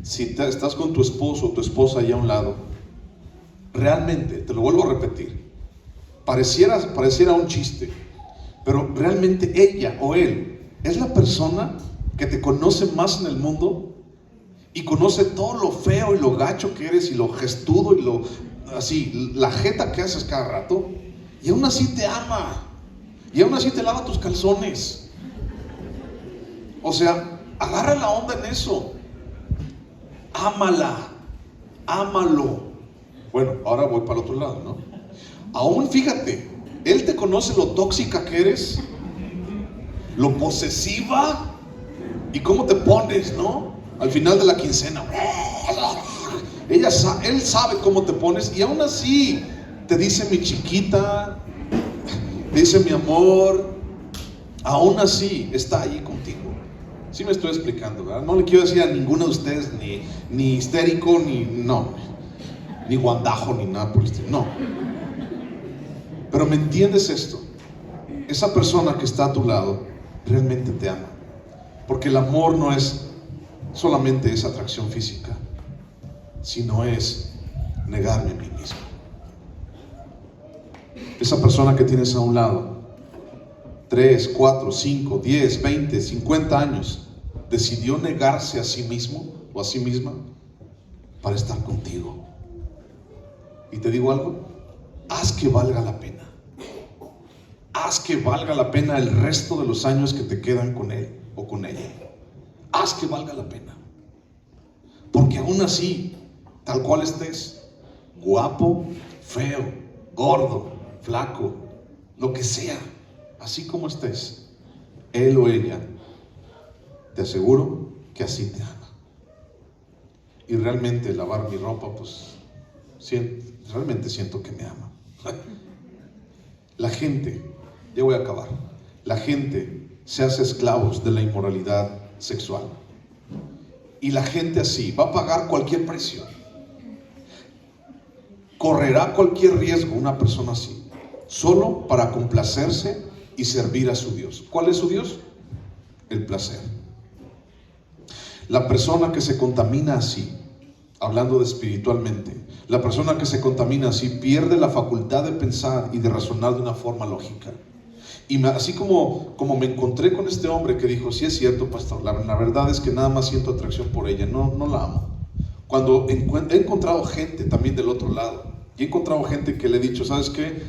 si estás con tu esposo o tu esposa allá a un lado, realmente, te lo vuelvo a repetir, pareciera un chiste, pero realmente ella o él es la persona que te conoce más en el mundo y conoce todo lo feo y lo gacho que eres y lo gestudo y lo así, la jeta que haces cada rato, y aún así te ama y aún así te lava tus calzones. O sea, agarra la onda en eso. Ámala, ámalo. Bueno, ahora voy para el otro lado, ¿no? Aún fíjate, él te conoce lo tóxica que eres, lo posesiva y cómo te pones, ¿no? Al final de la quincena, él sabe cómo te pones y aún así te dice mi chiquita, te dice mi amor, aún así está allí contigo. Sí me estoy explicando, ¿verdad? No le quiero decir a ninguno de ustedes ni histérico, ni guandajo, ni nada por el estilo, no. Pero ¿me entiendes esto? Esa persona que está a tu lado realmente te ama. Porque el amor no es solamente esa atracción física, sino es negarme a mí mismo. Esa persona que tienes a un lado, 3, 4, 5, 10, 20, 50 años, decidió negarse a sí mismo o a sí misma para estar contigo. Y te digo algo, haz que valga la pena. Haz que valga la pena el resto de los años que te quedan con él o con ella. Haz que valga la pena. Porque aún así, tal cual estés, guapo, feo, gordo, flaco, lo que sea, así como estés, él o ella, te aseguro que así te ama. Y realmente lavar mi ropa, pues, realmente siento que me ama. La gente, ya voy a acabar, la gente se hace esclavos de la inmoralidad sexual. Y la gente así va a pagar cualquier precio. Correrá cualquier riesgo una persona así, solo para complacerse y servir a su Dios. ¿Cuál es su Dios? El placer. La persona que se contamina así, hablando de espiritualmente, la persona que se contamina así pierde la facultad de pensar y de razonar de una forma lógica. Y así como me encontré con este hombre que dijo, sí es cierto, pastor, la verdad es que nada más siento atracción por ella, no la amo. Cuando he encontrado gente también del otro lado, y he encontrado gente que le he dicho, ¿sabes qué?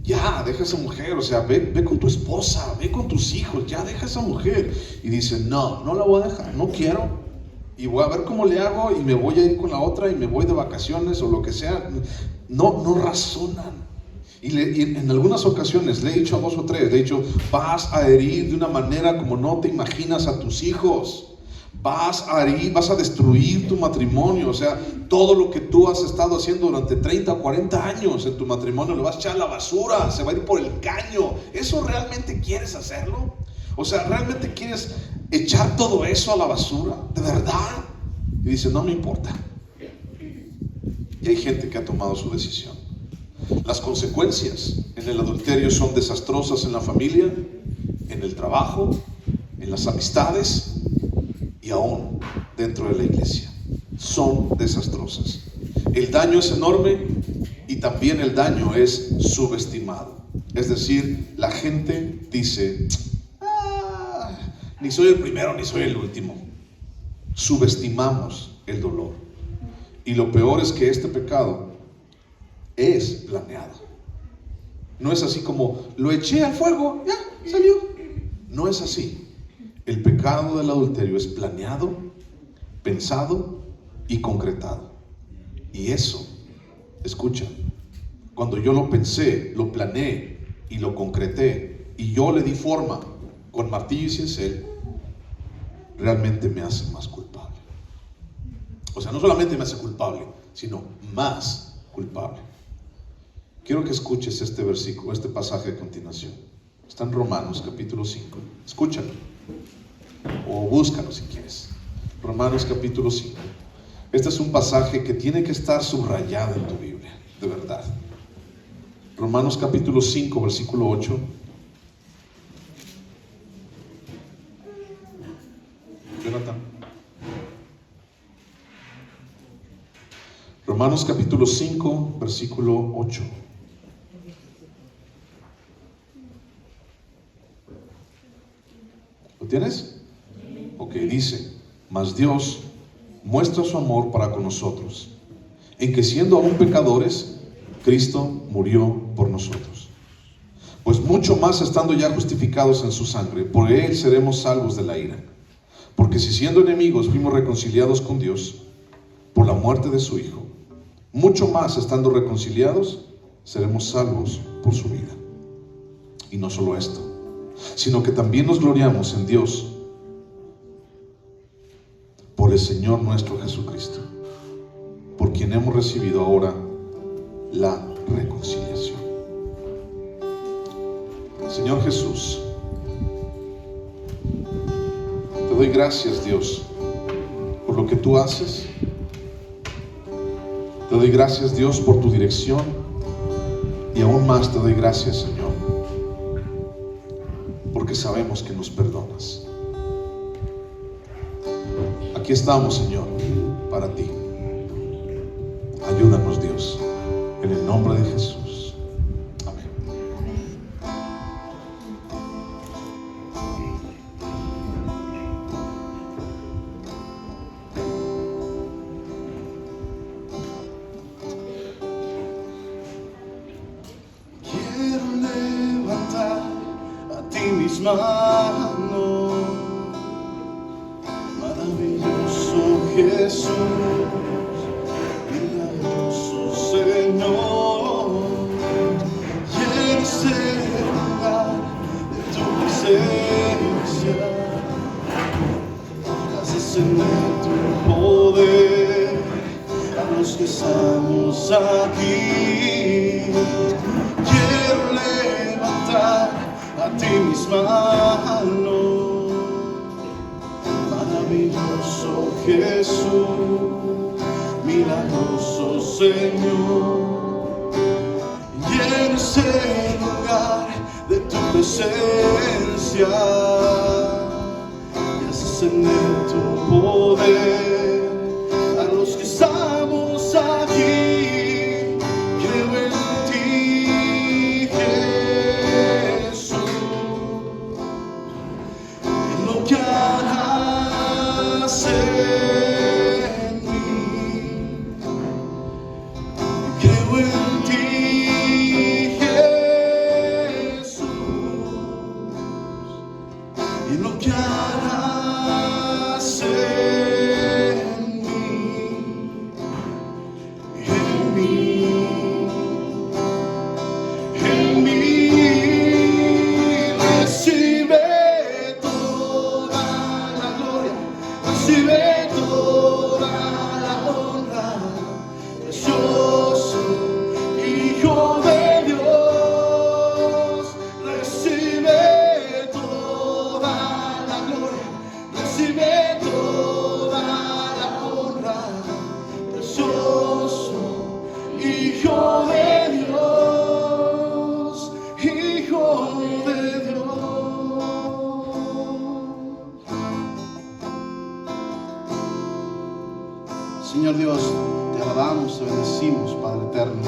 Ya, deja a esa mujer, o sea, ve con tu esposa, ve con tus hijos, ya deja a esa mujer. Y dice, no la voy a dejar, no quiero. Y voy a ver cómo le hago y me voy a ir con la otra y me voy de vacaciones o lo que sea. No razonan. Y en algunas ocasiones le he dicho a 2 o 3, le he dicho, vas a herir de una manera como no te imaginas a tus hijos. Vas a destruir tu matrimonio. O sea, todo lo que tú has estado haciendo durante 30 o 40 años en tu matrimonio lo vas a echar a la basura, se va a ir por el caño. ¿Eso realmente quieres hacerlo? O sea, ¿realmente quieres echar todo eso a la basura? ¿De verdad? Y dice, no me importa. Y hay gente que ha tomado su decisión. Las consecuencias en el adulterio son desastrosas en la familia, en el trabajo, en las amistades y aún dentro de la iglesia. Son desastrosas. El daño es enorme y también el daño es subestimado. Es decir, la gente dice, ni soy el primero ni soy el último. Subestimamos el dolor. Y lo peor es que este pecado es planeado. No es así como lo eché al fuego, ya salió. No es así. El pecado del adulterio es planeado, pensado y concretado. Y eso, escucha, cuando yo lo pensé, lo planeé y lo concreté y yo le di forma con martillo y cincel, realmente me hace más culpable. O sea, no solamente me hace culpable, sino más culpable. Quiero que escuches este versículo, este pasaje a continuación. Está en Romanos capítulo 5. Escúchalo o búscalo si quieres. Romanos capítulo 5. Este es un pasaje que tiene que estar subrayado en tu Biblia, de verdad. Romanos capítulo 5, versículo 8. Jonathan. Romanos capítulo 5, versículo 8. ¿Lo tienes? Ok, dice, mas Dios muestra su amor para con nosotros, en que siendo aún pecadores, Cristo murió por nosotros. Pues mucho más estando ya justificados en su sangre, por él seremos salvos de la ira. Porque si siendo enemigos fuimos reconciliados con Dios por la muerte de su Hijo, mucho más estando reconciliados seremos salvos por su vida. Y no solo esto, sino que también nos gloriamos en Dios por el Señor nuestro Jesucristo, por quien hemos recibido ahora la reconciliación. Señor Jesús, te doy gracias, Dios, por lo que tú haces. Te doy gracias, Dios, por tu dirección, y aún más te doy gracias, Señor, porque sabemos que nos perdonas. Aquí estamos, Señor, para ti. Ayúdanos, Dios, en el nombre de Jesús. Amén. Quiero levantar a ti mis manos, maravilloso Jesús, milagroso Señor. Quiero ser lugar de tu presencia, haces en tu poder a los que estamos aquí. Quiero levantar a ti mis manos, maravilloso Jesús, milagroso Señor. Lleno ese lugar de tu presencia, y haces en él tu poder a los que estamos aquí. Creo en ti, Jesús, en lo que harás en mí. Creo en ti, Jesús, en lo que harás en Señor Dios, te alabamos, te bendecimos, Padre eterno.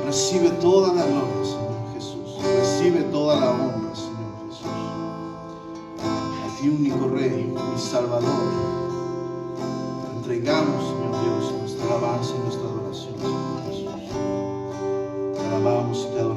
Recibe toda la gloria, Señor Jesús. Recibe toda la honra, Señor Jesús. A ti, único Rey, mi Salvador, te entregamos, Señor Dios, nuestra alabanza y nuestra adoración, Señor Jesús. Te alabamos y te adoramos.